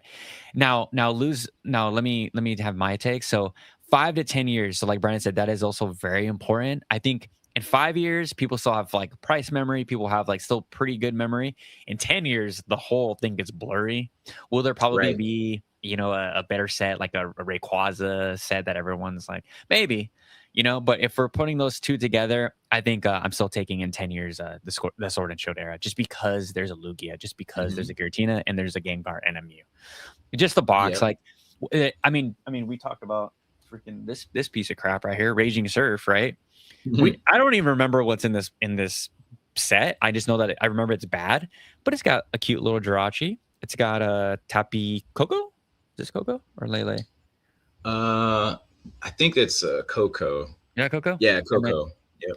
now let me have my take. So 5 to 10 years. So like Brandon said, that is also very important. I think in 5 years, people still have like price memory. People have like still pretty good memory. In 10 years, the whole thing gets blurry. Will there probably be, a better set, like a Rayquaza set that everyone's like, maybe, but if we're putting those two together, I think I'm still taking in 10 years the Sword and Shield era, just because there's a Lugia, just because there's a Giratina and there's a Gengar and a Mew. Just the box, like, I mean, we talked about freaking this piece of crap right here, Raging Surf, right? I don't even remember what's in this set. I just know that I remember it's bad, but it's got a cute little Jirachi. It's got a Tappy Coco. Is this Coco or Lele? I think it's Coco. Yeah, Coco. Yeah, Coco. Yep.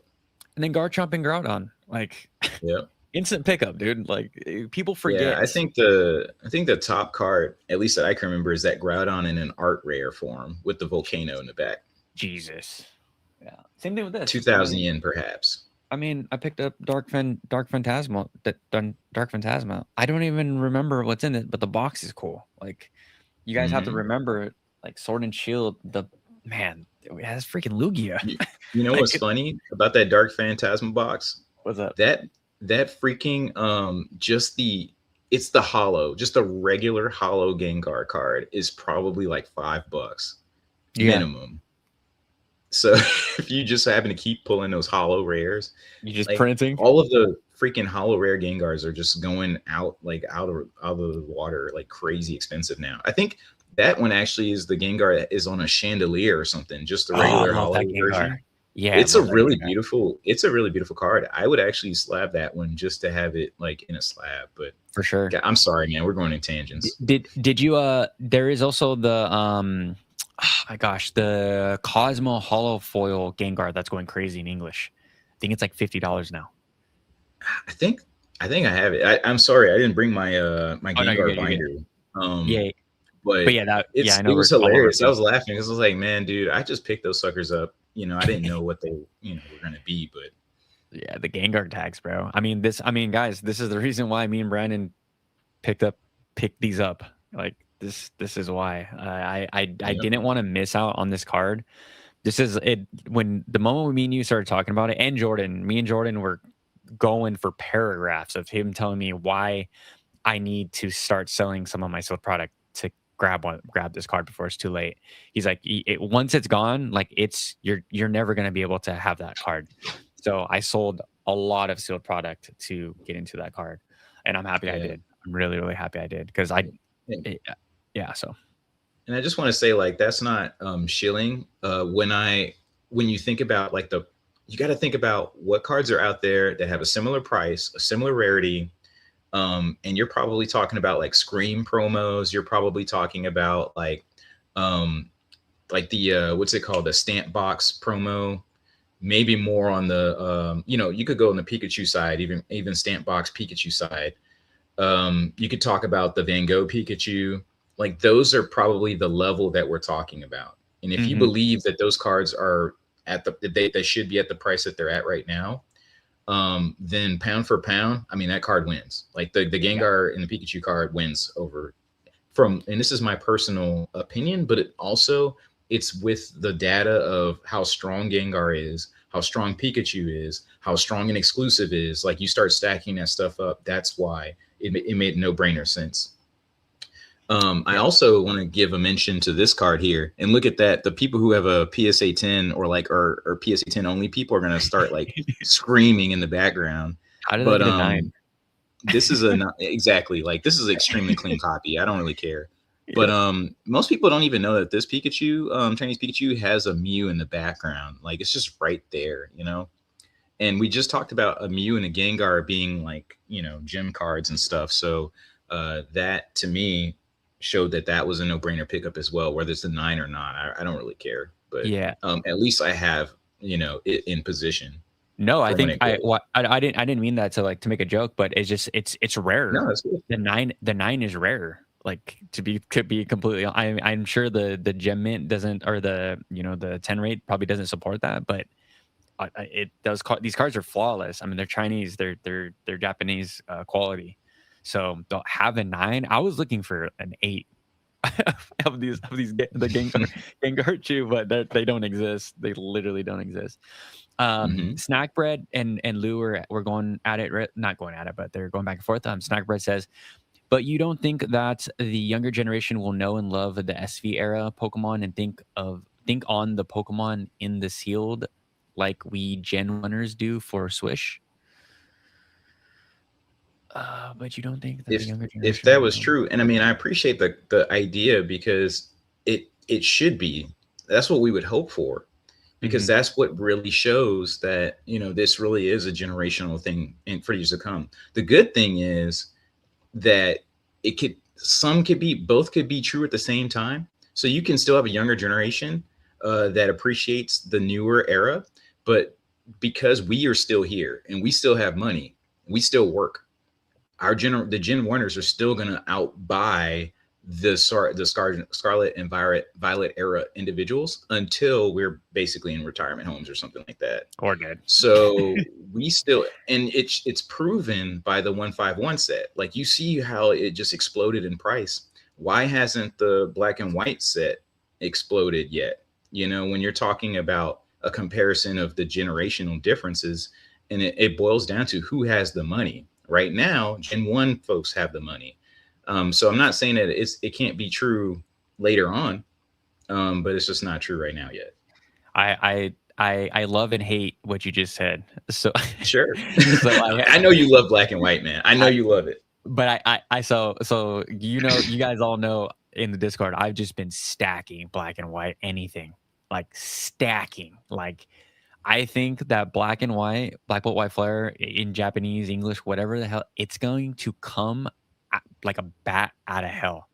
And then Garchomp and Groudon, like, Yep. instant pickup, dude. Like, people forget. Yeah, I think the top card, at least that I can remember, is that Groudon in an art rare form with the volcano in the back. Jesus. Yeah. Same thing with this. 2,000 yen, perhaps. I mean, I picked up Dark Phantasma. Dark Phantasma. I don't even remember what's in it, but the box is cool. Like, you guys have to remember it. Like Sword and Shield. Man, it has freaking Lugia. You know what's funny about that Dark Phantasma box? What's up? That freaking it's the hollow, just a regular hollow Gengar card is probably like $5 minimum. So if you just happen to keep pulling those hollow rares, you just like, printing all of the freaking hollow rare Gengars are just going out of the water like crazy expensive now. I think that one actually is the Gengar that is on a chandelier or something, just the regular hollow version. Yeah, it's a really beautiful card. I would actually slab that one just to have it like in a slab, but for sure. I'm sorry, man, we're going in tangents. Did you there is also the oh my gosh, the Cosmo Hollow Foil Gengar that's going crazy in English. I think it's like $50 now. I think I have it. I'm sorry, I didn't bring my my Gengar binder. Yeah. But yeah, I know it was hilarious. I was laughing because I was like, man, dude, I just picked those suckers up. You know, I didn't know what they, were gonna be, but yeah, the Gengar tags, bro. I mean, guys, this is the reason why me and Brandon picked these up. Like this is why I didn't want to miss out on this card. This is it. When the moment me and you started talking about it, and me and Jordan were going for paragraphs of him telling me why I need to start selling some of my sold product to grab this card before it's too late. He's like, once it's gone, like you're never going to be able to have that card. So I sold a lot of sealed product to get into that card, and I'm happy I did. I'm really, really happy I did because so. And I just want to say, like, that's not shilling. When you think about like you got to think about what cards are out there that have a similar price, a similar rarity. And you're probably talking about like Scream promos. You're probably talking about like the what's it called, the stamp box promo. Maybe more on the you could go on the Pikachu side, even stamp box Pikachu side. You could talk about the Van Gogh Pikachu. Like those are probably the level that we're talking about. And if you believe that those cards are at they should be at the price that they're at right now, then pound for pound, I mean, that card wins. Like the Gengar and the Pikachu card wins over and this is my personal opinion, but it's with the data of how strong Gengar is, how strong Pikachu is, how strong an exclusive is. Like you start stacking that stuff up. That's why it made no brainer sense. I also want to give a mention to this card here and look at that. The people who have a PSA 10 or PSA 10 only people are going to start like screaming in the background. How did they get a 9? This is exactly like this is an extremely clean copy. I don't really care. But most people don't even know that this Pikachu, Chinese Pikachu, has a Mew in the background. Like it's just right there, And we just talked about a Mew and a Gengar being like, gem cards and stuff. So that to me showed that was a no-brainer pickup as well, whether it's a 9 or not. I don't really care, but at least I have it in position. No, I think I didn't mean that to make a joke, but it's just it's rare. No, that's cool. The 9 is rare. Like to be completely, I'm sure the gem mint doesn't, or the 10 rate probably doesn't support that, but it does. These cards are flawless. I mean, they're Chinese, they're Japanese quality. So they'll have a 9. I was looking for an 8 of these the Gengar Chew, but they don't exist. They literally don't exist. Snack Bread and Lou were going at it, not going at it, but they're going back and forth. Snack Bread says, but you don't think that the younger generation will know and love the SV era Pokemon and think on the Pokemon in the sealed like we Gen 1ers do for Swish? But you don't think that the younger generation, if that was true, and I mean, I appreciate the idea because it should be. That's what we would hope for, because that's what really shows that, you know, this really is a generational thing and for years to come. The good thing is that both could be true at the same time. So you can still have a younger generation that appreciates the newer era, but because we are still here and we still have money, we still work. The Gen 1ers are still going to outbuy the Scarlet and Violet era individuals until we're basically in retirement homes or something like that. Or dead. So we still, and it's proven by the 151 set. Like, you see how it just exploded in price. Why hasn't the black and white set exploded yet? You know, when you're talking about a comparison of the generational differences, and it boils down to who has the money. Right now, Gen 1 folks have the money. So I'm not saying that it can't be true later on, but it's just not true right now yet. I love and hate what you just said. So sure. So I know you love black and white, man. I know you love it. But so you know, you guys all know in the Discord, I've just been stacking black and white, anything like stacking. Like, I think that black and white, Black White Flare in Japanese, English, whatever the hell, it's going to come like a bat out of hell.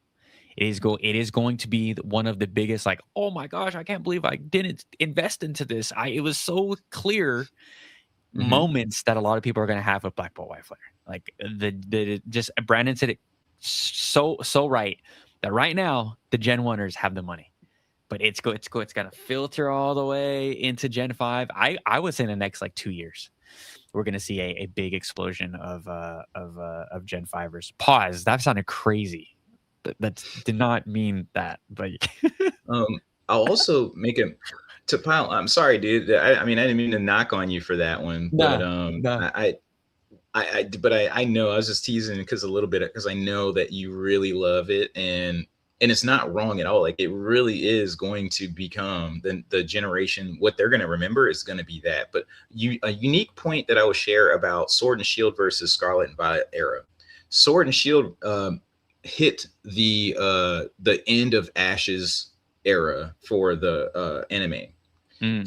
It is going to be one of the biggest, like, oh my gosh, I can't believe I didn't invest into this. It was so clear moments that a lot of people are going to have with Black White Flare. Like, just Brandon said it so right, that right now the Gen 1ers have the money. But it's got to filter all the way into Gen 5. I would say in the next like 2 years, we're going to see a big explosion of Gen 5ers. Pause. That sounded crazy. That did not mean that. But I'll also make to pile. I'm sorry, dude. I mean, I didn't mean to knock on you for that one. But I know I was just teasing because I know that you really love it, and it's not wrong at all. Like, it really is going to become the generation. What they're going to remember is going to be that. But a unique point that I will share about Sword and Shield versus Scarlet and Violet era. Sword and Shield hit the end of Ash's era for the anime.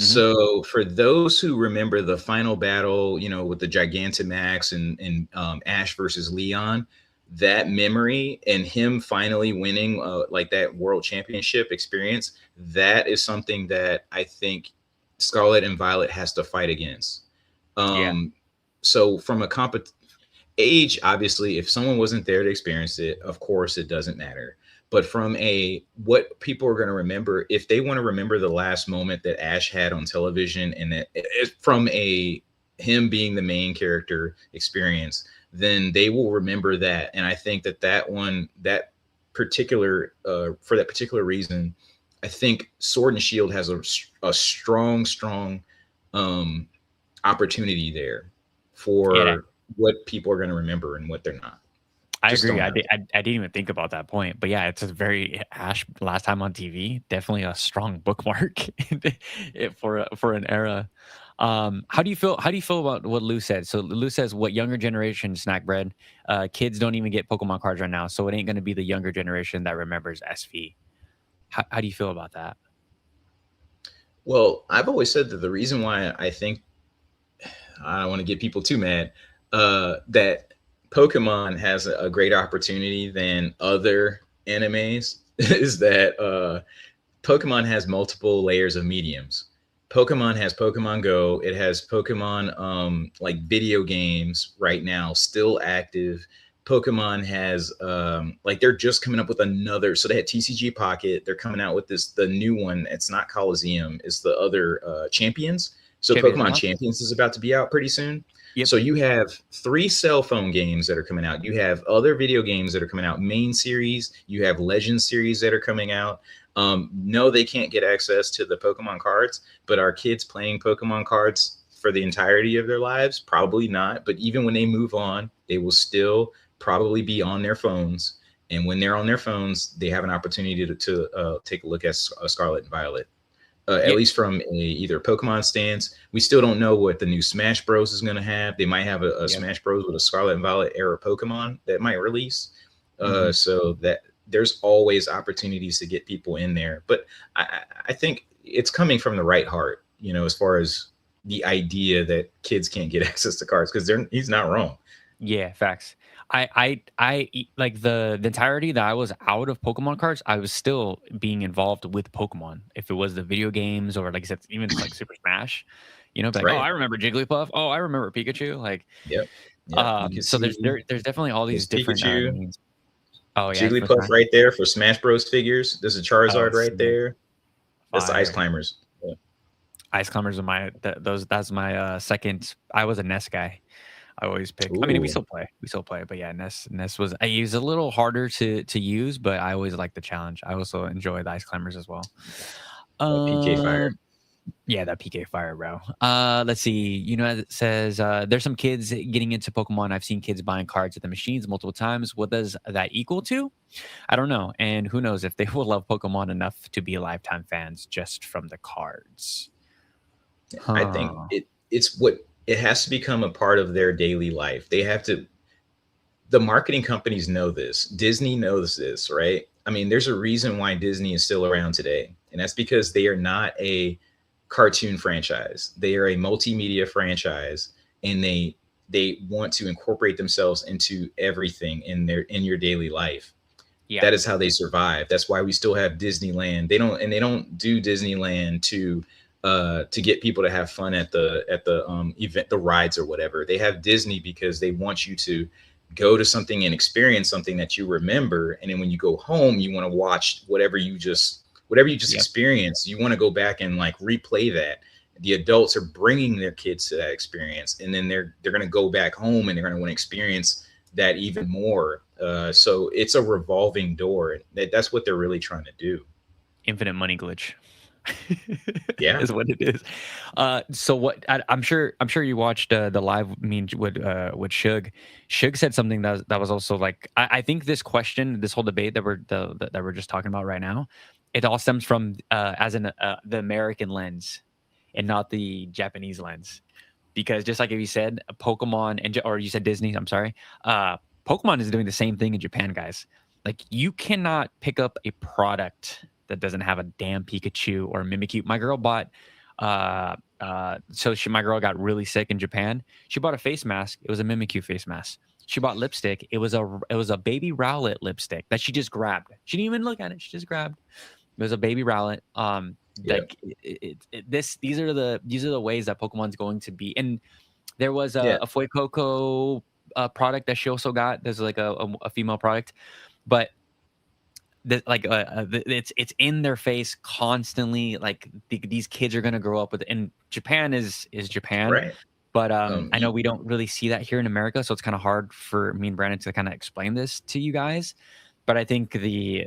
So for those who remember the final battle, you know, with the Gigantamax and Ash versus Leon, that memory and him finally winning like that world championship experience, that is something that I think Scarlet and Violet has to fight against. So from a age, obviously, if someone wasn't there to experience it, of course it doesn't matter. But from what people are going to remember, if they want to remember the last moment that Ash had on television, and that from him being the main character experience, then they will remember that. And I think for that particular reason, I think Sword and Shield has a strong opportunity there for what people are going to remember and what they're not. I agree. I didn't even think about that point, but yeah, it's a very Ash last time on TV. Definitely a strong bookmark for an era. How do you feel about what Lou said? So Lou says, what younger generation snack bread? Kids don't even get Pokemon cards right now, so it ain't going to be the younger generation that remembers SV. How do you feel about that? Well, I've always said that the reason why I think, I don't want to get people too mad, that Pokemon has a greater opportunity than other animes is that Pokemon has multiple layers of mediums. Pokemon has Pokemon Go. It has Pokemon like video games right now, still active. Pokemon has like, they're just coming up with another. So they had TCG Pocket. They're coming out with the new one. It's not Coliseum. It's the other Champions. So Pokemon Champions is about to be out pretty soon. Yep. So you have 3 cell phone games that are coming out. You have other video games that are coming out, main series. You have Legend series that are coming out. No, they can't get access to the Pokemon cards, but are kids playing Pokemon cards for the entirety of their lives? Probably not. But even when they move on, they will still probably be on their phones. And when they're on their phones, they have an opportunity to take a look at Scarlet and Violet. At least from either Pokemon stance. We still don't know what the new Smash Bros is going to have. They might have a Smash Bros with a Scarlet and Violet era Pokemon that might release. So that there's always opportunities to get people in there. But I think it's coming from the right heart. as far as the idea that kids can't get access to cards, because he's not wrong. Yeah, facts. Like the entirety that I was out of Pokemon cards, I was still being involved with Pokemon. If it was the video games or like I said, even like Super Smash, like, oh, Right. I remember Jigglypuff. Oh, I remember Pikachu. Like, Yep. Yep. You can so see there's definitely all these his different Pikachu, means. Oh yeah, for Jigglypuff Smash. right there for Smash Bros. Figures. There's a Oh, Charizard right there. That's the Ice fire. Climbers. Yeah. Ice Climbers are my that's my second. I was a Ness guy. I always pick. I mean, we Ooh, still play, but yeah, Ness was I use a little harder to use, but I always like the challenge. I also enjoy the Ice Climbers as well. PK Fire. Yeah, that PK Fire, bro. Let's see. It says there's some kids getting into Pokemon. I've seen kids buying cards at the machines multiple times. What does that equal to? I don't know, and who knows if they will love Pokemon enough to be lifetime fans just from the cards. I think Huh. it has to become a part of their daily life. They have to. The marketing companies know this. Disney knows this, right? I mean, there's a reason why Disney is still around today, and that's because they are not a cartoon franchise. They are a multimedia franchise, and they want to incorporate themselves into everything in your daily life. Yeah. That is how they survive. That's why we still have Disneyland. They don't do Disneyland to get people to have fun at the event, the rides or whatever. They have Disney because they want you to go to something and experience something that you remember, and then when you go home, you want to watch whatever you just Yep. experienced. You want to go back and like replay that. The adults are bringing their kids to that experience, and then they're going to go back home and they're going to want to experience that even more. So it's a revolving door. That's what they're really trying to do. Infinite money glitch. Yeah. Is what it is. So what I'm sure you watched the live mean with Shug. Shug said something that was also like I think this question, this whole debate that we're just talking about right now, it all stems from the American lens and not the Japanese lens. Because just like if you said Pokemon or you said Disney, I'm sorry, Pokemon is doing the same thing in Japan, guys. Like you cannot pick up a product that doesn't have a damn Pikachu or Mimikyu. My girl bought my girl got really sick in Japan. She bought a face mask. It was a Mimikyu face mask. She bought lipstick. It was a baby Rowlet lipstick that she just grabbed. She didn't even look at it. She just grabbed. It was a baby Rowlet. Like these are the ways that Pokemon's going to be. And there was a Fuecoco product that she also got. There's like a female product, but it's in their face constantly. Like these kids are gonna grow up with it. And Japan is Japan, Right. but I know we don't really see that here in America, so it's kind of hard for me and Brandon to kind of explain this to you guys. But I think the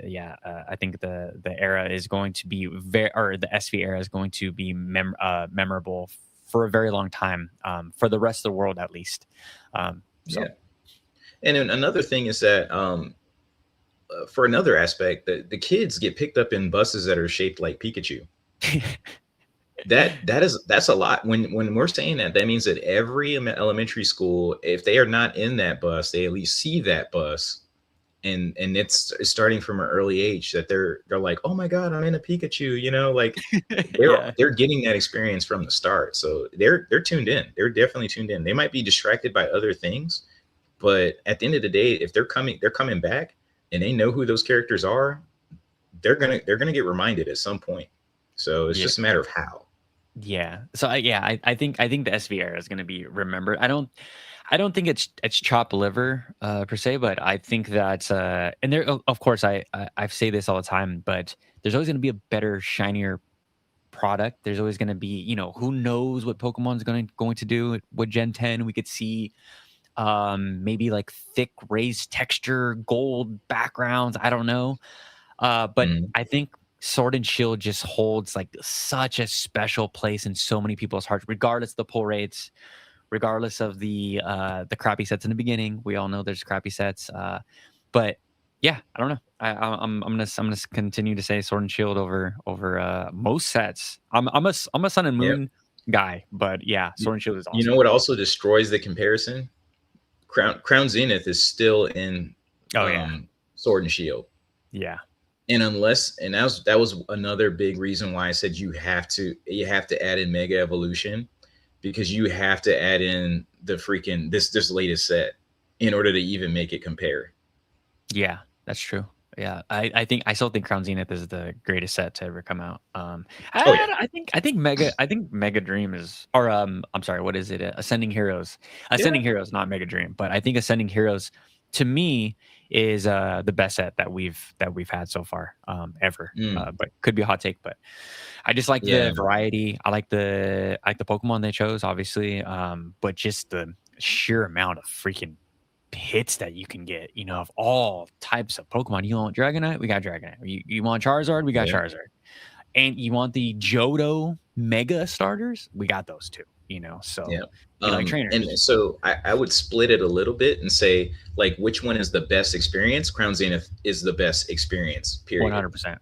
era is going to be the SV era is going to be memorable for a very long time, for the rest of the world at least. So. Yeah. And then another thing is that for another aspect, the kids get picked up in buses that are shaped like Pikachu. That's a lot. When we're saying that, that means that every elementary school, if they are not in that bus, they at least see that bus. And it's starting from an early age that they're like, oh my God, I'm in a Pikachu, like they're getting that experience from the start. So they're tuned in. They're definitely tuned in. They might be distracted by other things, but at the end of the day, if they're coming back and they know who those characters are, they're gonna get reminded at some point. So it's just a matter of how. Yeah. So I think the SV era is going to be remembered. I don't think it's chopped liver per se, but I think that and there of course I say this all the time, but there's always going to be a better, shinier product. There's always going to be, who knows what Pokemon's going to do with Gen 10. We could see maybe like thick raised texture gold backgrounds. I don't know. But I think Sword and Shield just holds like such a special place in so many people's hearts, regardless of the pull rates, regardless of the crappy sets in the beginning. We all know there's crappy sets, but yeah, I don't know. I'm gonna continue to say Sword and Shield over most sets. I'm a Sun and Moon guy, but yeah, Sword and Shield is awesome. You know what also destroys the comparison? Crown Zenith is still in Sword and Shield. Yeah. And unless, and that was another big reason why I said you have to add in Mega Evolution, because you have to add in the freaking this latest set in order to even make it compare. Yeah, that's true. Yeah, I think I still think Crown Zenith is the greatest set to ever come out. Oh yeah, I think Mega Dream is, or I'm sorry, what is it? Ascending Heroes. yeah. Ascending Heroes, not Mega Dream, but I think Ascending Heroes to me is the best set that we've had so far ever. Mm, But could be a hot take, but I just like yeah, the variety. I like the Pokemon they chose, obviously, but just the sheer amount of freaking hits that you can get, of all types of Pokemon. You want Dragonite? We got Dragonite. You want Charizard? We got yeah, Charizard. And you want the Johto Mega starters? We got those too, yeah. So you like And trainers. so I would split it a little bit and say, like, which one is the best experience? Crown Zenith is the best experience, period. 100%.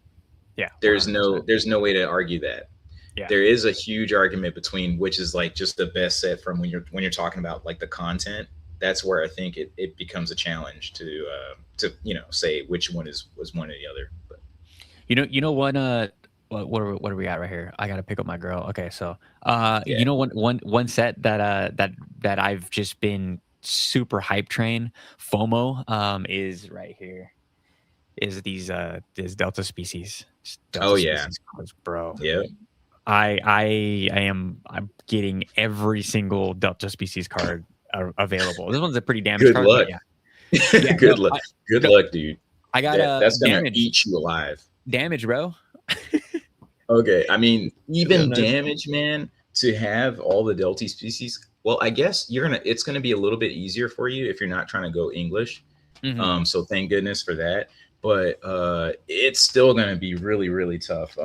Yeah, There's 100%. no way to argue that. Yeah. There is a huge argument between which is like just the best set from when you're talking about like the content. That's where I think it becomes a challenge to say which one was one or the other. But What are we at right here? I gotta pick up my girl. Okay, so yeah, one set that I've just been super hype train FOMO is right here. Is these is Delta species. Just oh Delta yeah, species cards, bro. yeah. I'm getting every single Delta species card available. This one's a pretty damaged Good card, luck. but yeah, no, Good luck. Good luck, dude. I got That's gonna damage, eat you alive. bro. Okay, I mean, Yeah, even nice. damage, man, to have all the Delty species. Well, I guess it's gonna be a little bit easier for you if you're not trying to go English. Mhm. So thank goodness for that. But it's still gonna be really, really tough.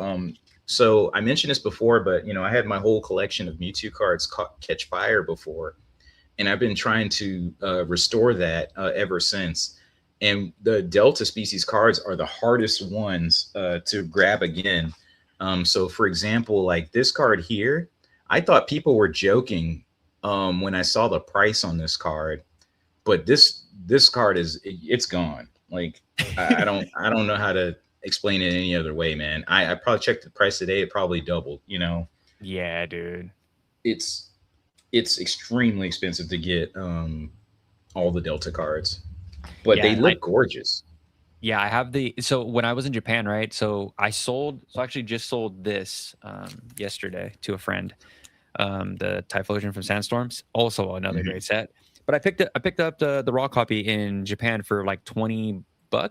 So I mentioned this before, but I had my whole collection of Mewtwo cards catch fire before, and I've been trying to restore that ever since. And the Delta species cards are the hardest ones to grab again. So, for example, like this card here, I thought people were joking when I saw the price on this card, but this card it's gone. Like I don't know how to explain it any other way, man. I probably checked the price today; it probably doubled. Yeah, dude. It's it's extremely expensive to get all the Delta cards, but they Yeah, look gorgeous. I have so when I was in Japan, right? So I actually just sold this yesterday to a friend. The Typhlosion from Sandstorms, also another Mhm. great set. But I picked up the raw copy in Japan for like $20,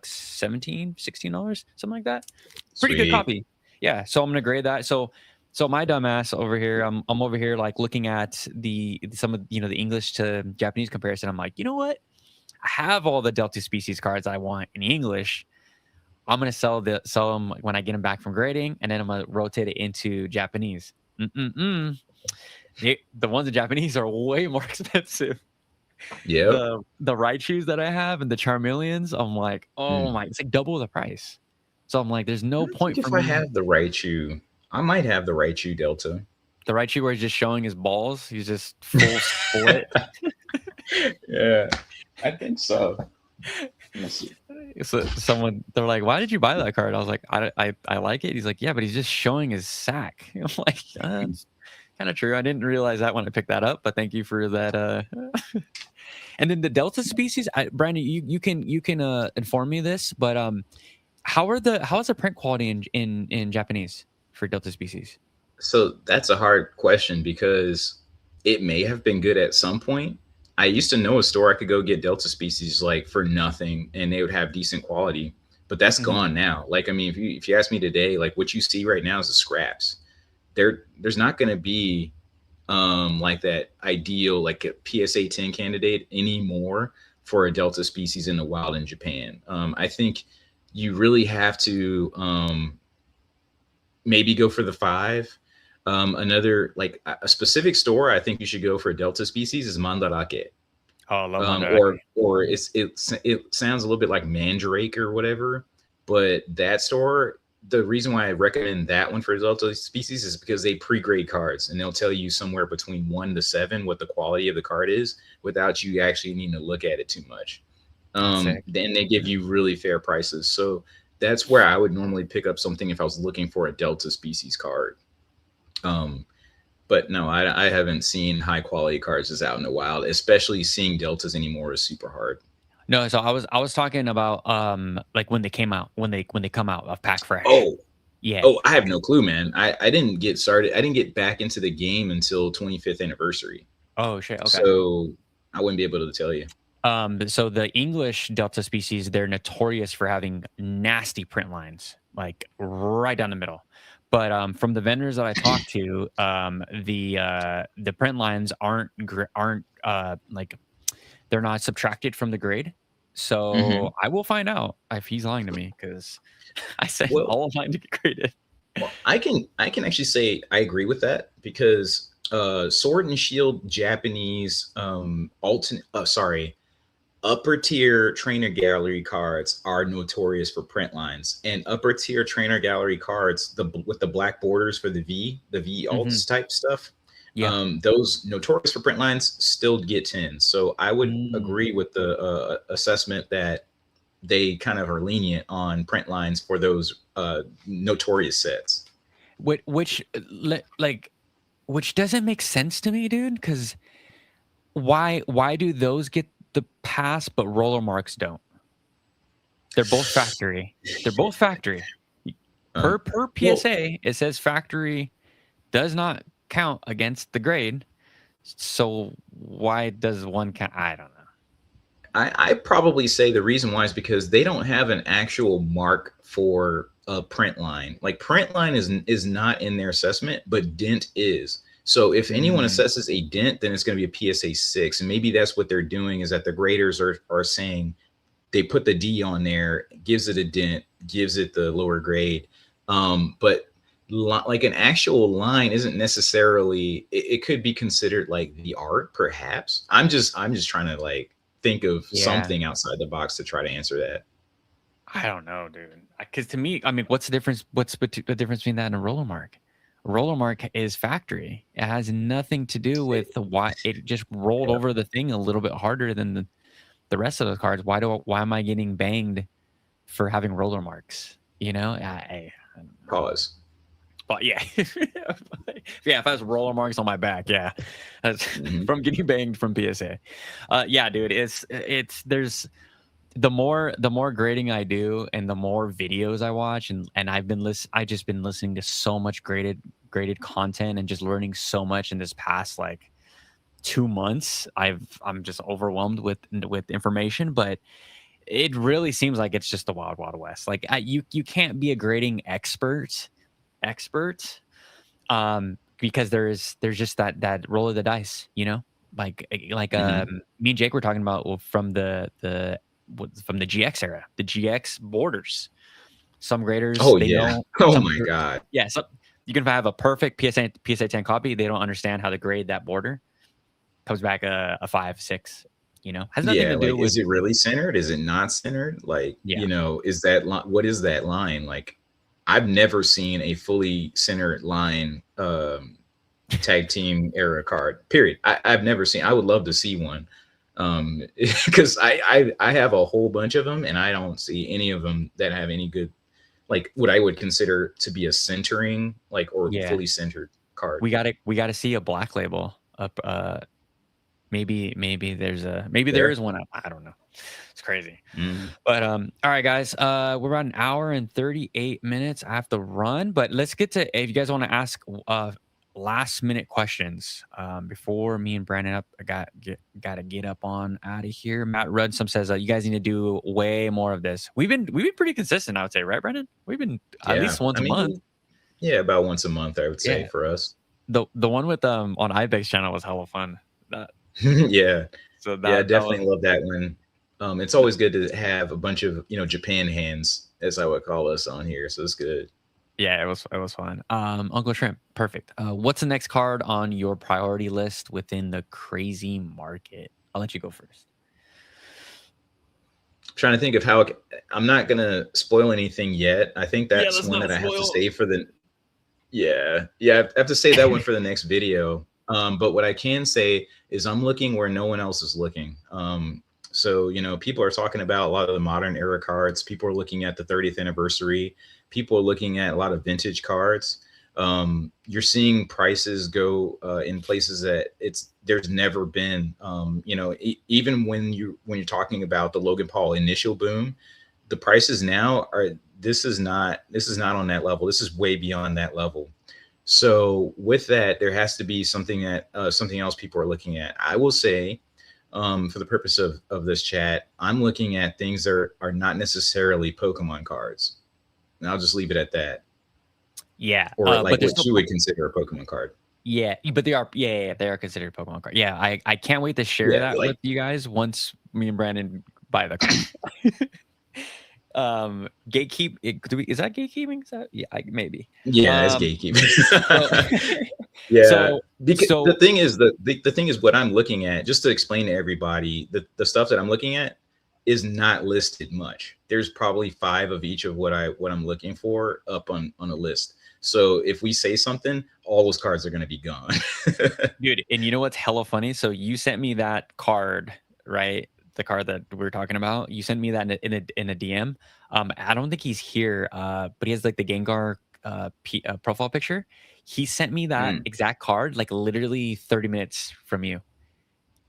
17, $16, something like that. Pretty good Sweet. copy. Yeah, so I'm gonna grade that. So my dumbass over here, I'm over here like looking at some of the English to Japanese comparison. I'm like, you know what? I have all the Delta species cards I want in English. I'm gonna sell them when I get them back from grading, and then I'm gonna rotate it into Japanese. Mm-mm-mm. The ones in Japanese are way more expensive. Yep. The Raichus that I have and the Charmeleons, I'm like, oh Mm. my, it's like double the price. So I'm like, there's I no don't think point for if I me. have the Raichu, I might have the Raichu Delta. The Raichu where he's just showing his balls, he's just full split. Yeah, I think so. Let's see. So they're like, why did you buy that card? I was like, I like it. He's like, yeah, but he's just showing his sack. I'm like, that's kind of true. I didn't realize that when I picked that up, but thank you for that. And then the Delta species, Brandon, you can inform me this, but how's the print quality in Japanese for Delta species? So that's a hard question because it may have been good at some point. I used to know a store I could go get Delta species like for nothing, and they would have decent quality. But that's Mhm. gone now. Like, I mean, if you ask me today, like what you see right now is the scraps. There's not going to be like that ideal like a PSA 10 candidate anymore for a Delta species in the wild in Japan. I think you really have to maybe go for the 5. Another like a specific store I think you should go for Delta species is Mandarake. Oh, I love Or it sounds a little bit like Mandrake or whatever, but that store, the reason why I recommend that one for Delta species is because they pre-grade cards and they'll tell you somewhere between 1 to 7 what the quality of the card is without you actually needing to look at it too much. That's sick. Then they give you really fair prices. So that's where I would normally pick up something if I was looking for a Delta species card. But no, I haven't seen high quality cards just out in the wild. Especially seeing Deltas anymore is super hard. No, so I was talking about like when they came out, when they come out of pack fresh. Oh, Yeah. oh, I have no clue, man. I didn't get started. I didn't get back into the game until 25th anniversary. Oh shit. Okay. So I wouldn't be able to tell you. So the English Delta species, they're notorious for having nasty print lines, like right down the middle. But from the vendors that I talked to, the print lines aren't like they're not subtracted from the grade. So Mm-hmm. I will find out if he's lying to me, because I said Well, all of mine to get graded. well, I can actually say I agree with that because Sword and Shield Japanese upper tier trainer gallery cards are notorious for print lines, and upper tier trainer gallery cards with the black borders for the V alts type stuff. Yeah. Those notorious for print lines still get 10. So I would agree Mm. with the assessment that they kind of are lenient on print lines for those notorious sets. Which doesn't make sense to me, dude. Because why do those get the pass but roller marks don't? They're both factory. They're both factory. Per PSA, it says factory does not count against the grade. So why does one count? I don't know. I probably say the reason why is because they don't have an actual mark for a print line. Like print line is not in their assessment, but dent is. So if anyone assesses a dent, then it's going to be a PSA 6. And maybe that's what they're doing, is that the graders are saying they put the D on there, gives it a dent, gives it the lower grade. But like an actual line isn't necessarily, it could be considered like the art, perhaps. I'm just trying to like think of something outside the box to try to answer that. I don't know, dude. Because to me, I mean, what's the difference? What's the difference between that and a roller mark? A roller mark is factory. It has nothing to do with why it just rolled over the thing a little bit harder than the rest of the cards. Why am I getting banged for having roller marks? You know, I don't know. Pause. But yeah, yeah. If I was roller marks on my back, yeah, that's from getting banged from PSA. Yeah, dude. It's there's the more grading I do and the more videos I watch, and I've just been listening to so much graded content and just learning so much in this past like 2 months. I'm just overwhelmed with information, but it really seems like it's just the wild west. Like you can't be a grading expert because there's just that roll of the dice, you know, like me and Jake were talking about from the GX era, the GX borders. Some graders, know, oh my god, yeah. So you can have a perfect PSA 10 copy. They don't understand how to grade that border. Comes back a 5, 6. You know, has nothing to do with. Is it really centered? Is it not centered? Like, you know, is that what is that line? Like, I've never seen a fully centered line tag team era card. Period. I've never seen. I would love to see one, because I have a whole bunch of them, and I don't see any of them that have any good, like what I would consider to be a centering, like, or fully centered card. We gotta see a black label up. Maybe there is one up. I don't know. It's crazy. But all right, guys. We're about an hour and 38 minutes. I have to run, but let's get to, if you guys want to ask last minute questions before me and Brandon gotta get up on out of here. Matt Rudsum says you guys need to do way more of this. We've been pretty consistent, I would say, right, Brandon? We've been at least once a month. Yeah, about once a month, I would say, for us. The one with on Ibex channel was hella fun. Yeah. So definitely love that one. It's always good to have a bunch of, you know, Japan hands, as I would call us, on here. So it's good. Yeah, it was fun. Uncle Shrimp, perfect. What's the next card on your priority list within the crazy market? I'll let you go first. I'm trying to think of how I'm not gonna spoil anything yet. I think that's one that I have to save for the. I have to save that one for the next video. But what I can say is I'm looking where no one else is looking. So, people are talking about a lot of the modern era cards. People are looking at the 30th anniversary. People are looking at a lot of vintage cards. You're seeing prices go in places that there's never been. Even when you're talking about the Logan Paul initial boom, the prices now are. This is not on that level. This is way beyond that level. So with that, there has to be something else people are looking at. I will say, for the purpose of this chat, I'm looking at things that are not necessarily Pokemon cards, and I'll just leave it at that. Yeah, or like what you would consider a Pokemon card. Yeah, but they are. Yeah, they are considered Pokemon cards. Yeah, I can't wait to share that with you guys once me and Brandon buy the card. Gatekeep. Is that gatekeeping? Is that maybe? Yeah, it's gatekeeping. Yeah, because the thing is the thing is what I'm looking at. Just to explain to everybody, the stuff that I'm looking at is not listed much. There's probably 5 of each of what I'm looking for up on a list. So if we say something, all those cards are going to be gone. Dude, and you know what's hella funny? So you sent me that card, right? The card that we were talking about. You sent me that in a DM. I don't think he's here, but he has like the Gengar profile picture. He sent me that exact card like literally 30 minutes from you.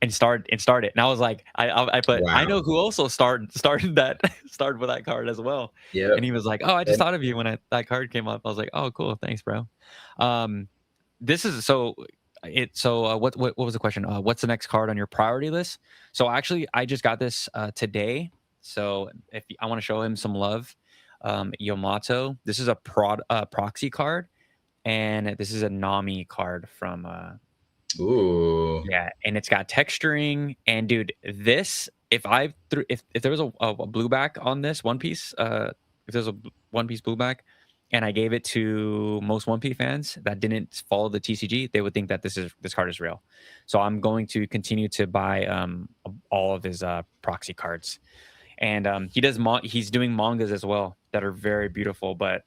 And started it, and I was like, I put, wow. I know who also started with that card as well. Yeah. And he was like, oh, I just thought of you when that card came up. I was like, oh, cool, thanks, bro. This is what was the question? What's the next card on your priority list? So actually, I just got this today. So if I want to show him some love, Yamato. This is a proxy card, and this is a Nami card from. Ooh. Yeah, and it's got texturing, and dude, this if there was a blue back on this One Piece, if there's a One Piece blue back, and I gave it to most One Piece fans that didn't follow the TCG, they would think that this card is real. So I'm going to continue to buy all of his proxy cards, and he's doing mangas as well that are very beautiful. But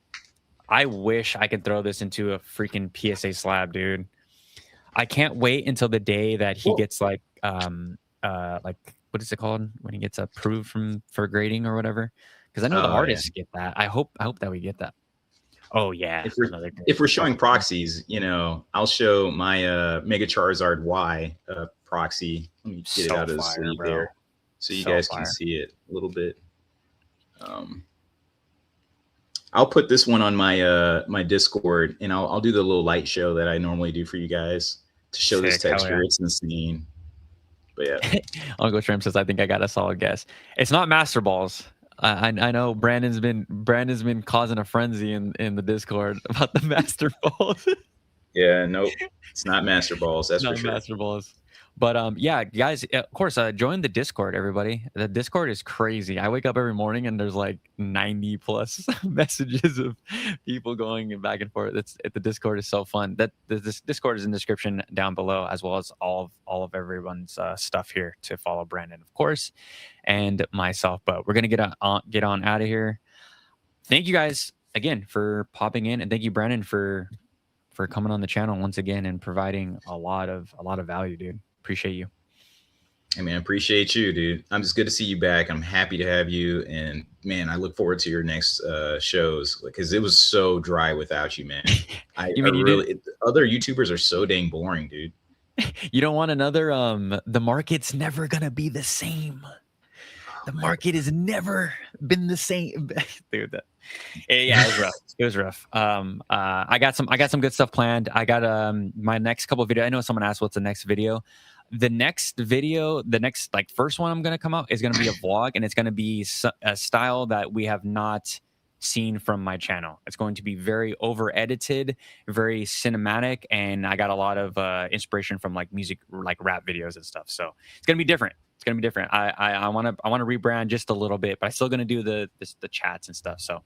I wish I could throw this into a freaking PSA slab, dude. I can't wait until the day that he gets like what is it called when he gets approved for grading or whatever? Because I know the artists get that. I hope that we get that. Oh yeah. If we're showing proxies, I'll show my Mega Charizard Y proxy. Let me get it out of the sleeve there, so you guys can see it a little bit. I'll put this one on my my Discord, and I'll do the little light show that I normally do for you guys to show this texture. It's insane. But yeah, I'll go trim says I think I got a solid guess. It's not Master Balls. I know Brandon's been causing a frenzy in the Discord about the Master Balls. Yeah, nope, it's not Master Balls. That's for sure. Master Balls. But yeah, guys, of course, join the Discord, everybody. The Discord is crazy. I wake up every morning and there's like 90 plus messages of people going back and forth. The Discord is so fun. This Discord is in the description down below, as well as all of everyone's stuff here to follow Brandon, of course, and myself. But we're gonna get on out of here. Thank you guys again for popping in, and thank you, Brandon, for coming on the channel once again and providing a lot of value, dude. Appreciate you. Hey man, appreciate you, dude. I'm just good to see you back. I'm happy to have you, and man, I look forward to your next shows because it was so dry without you, man. Other YouTubers are so dang boring, dude. You don't want another the market's never gonna be the same. The market has never been the same. Dude, yeah, it was rough. It was rough. I got some good stuff planned. I got my next couple of videos. I know someone asked what's the next video. The next first one I'm gonna come out is gonna be a vlog, and it's gonna be a style that we have not seen from my channel. It's going to be very over edited, very cinematic, and I got a lot of inspiration from like music, like rap videos and stuff. So it's gonna be different. It's gonna be different. I want to rebrand just a little bit, but I'm still gonna do the chats and stuff. So,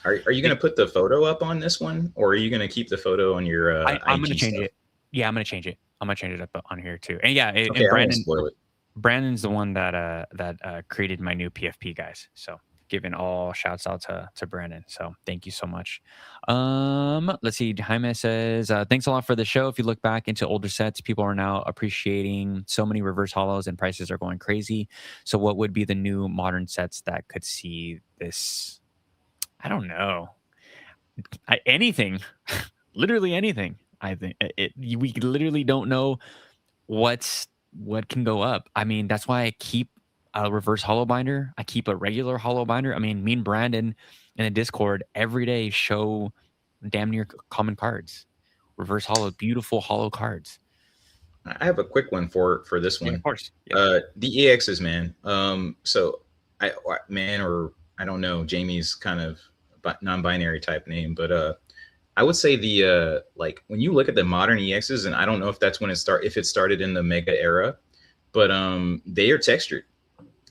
are you gonna put the photo up on this one, or are you gonna keep the photo on your? I'm gonna change it. Yeah, I'm gonna change it. I'm gonna change it up on here too. And yeah, okay, and Brandon's the one that created my new PFP, guys. So giving all shouts out to Brandon. So thank you so much. Let's see. Jaime says, thanks a lot for the show. If you look back into older sets, people are now appreciating so many reverse hollows and prices are going crazy. So what would be the new modern sets that could see this? I don't know. Anything, literally anything. I think we literally don't know what can go up. I mean, that's why I keep a reverse hollow binder. I keep a regular hollow binder. I mean, me and Brandon in the Discord every day show damn near common cards, reverse hollow, beautiful hollow cards. I have a quick one for this one. Yeah, of course. Yeah. The EXs, man. So I don't know. Jamie's kind of non-binary type name, but I would say the like when you look at the modern EXs, and I don't know if that's when if it started in the Mega era, but they are textured.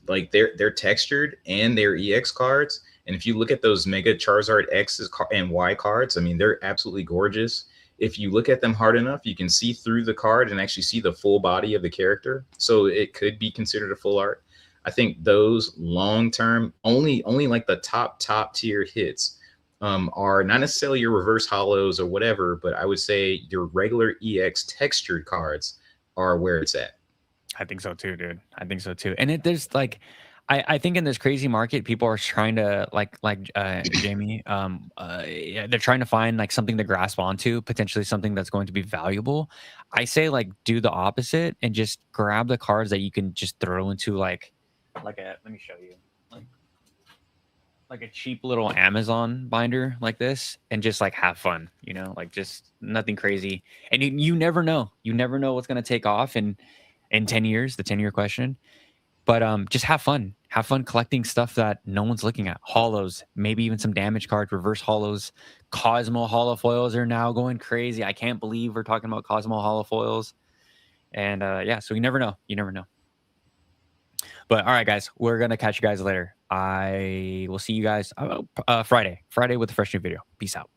Like they're textured and they're EX cards. And if you look at those Mega Charizard X's and Y cards, I mean, they're absolutely gorgeous. If you look at them hard enough, you can see through the card and actually see the full body of the character. So it could be considered a full art. I think those long term, only like the top tier hits are not necessarily your reverse hollows or whatever, but I would say your regular EX textured cards are where it's at. I think so too, dude. I think so too. And there's like, I think in this crazy market, people are trying to like Jamie, yeah, they're trying to find like something to grasp onto, potentially something that's going to be valuable. I say like do the opposite and just grab the cards that you can just throw into like let me show you, like a cheap little Amazon binder like this, and just like have fun, you know, like just nothing crazy. And you never know, what's gonna take off in 10 years, the 10-year question. But just have fun collecting stuff that no one's looking at. Hollows, maybe even some damage cards, reverse hollows. Cosmo holofoils are now going crazy. I can't believe we're talking about Cosmo holofoils. And yeah, so you never know. But all right, guys, we're going to catch you guys later. I will see you guys Friday with a fresh new video. Peace out.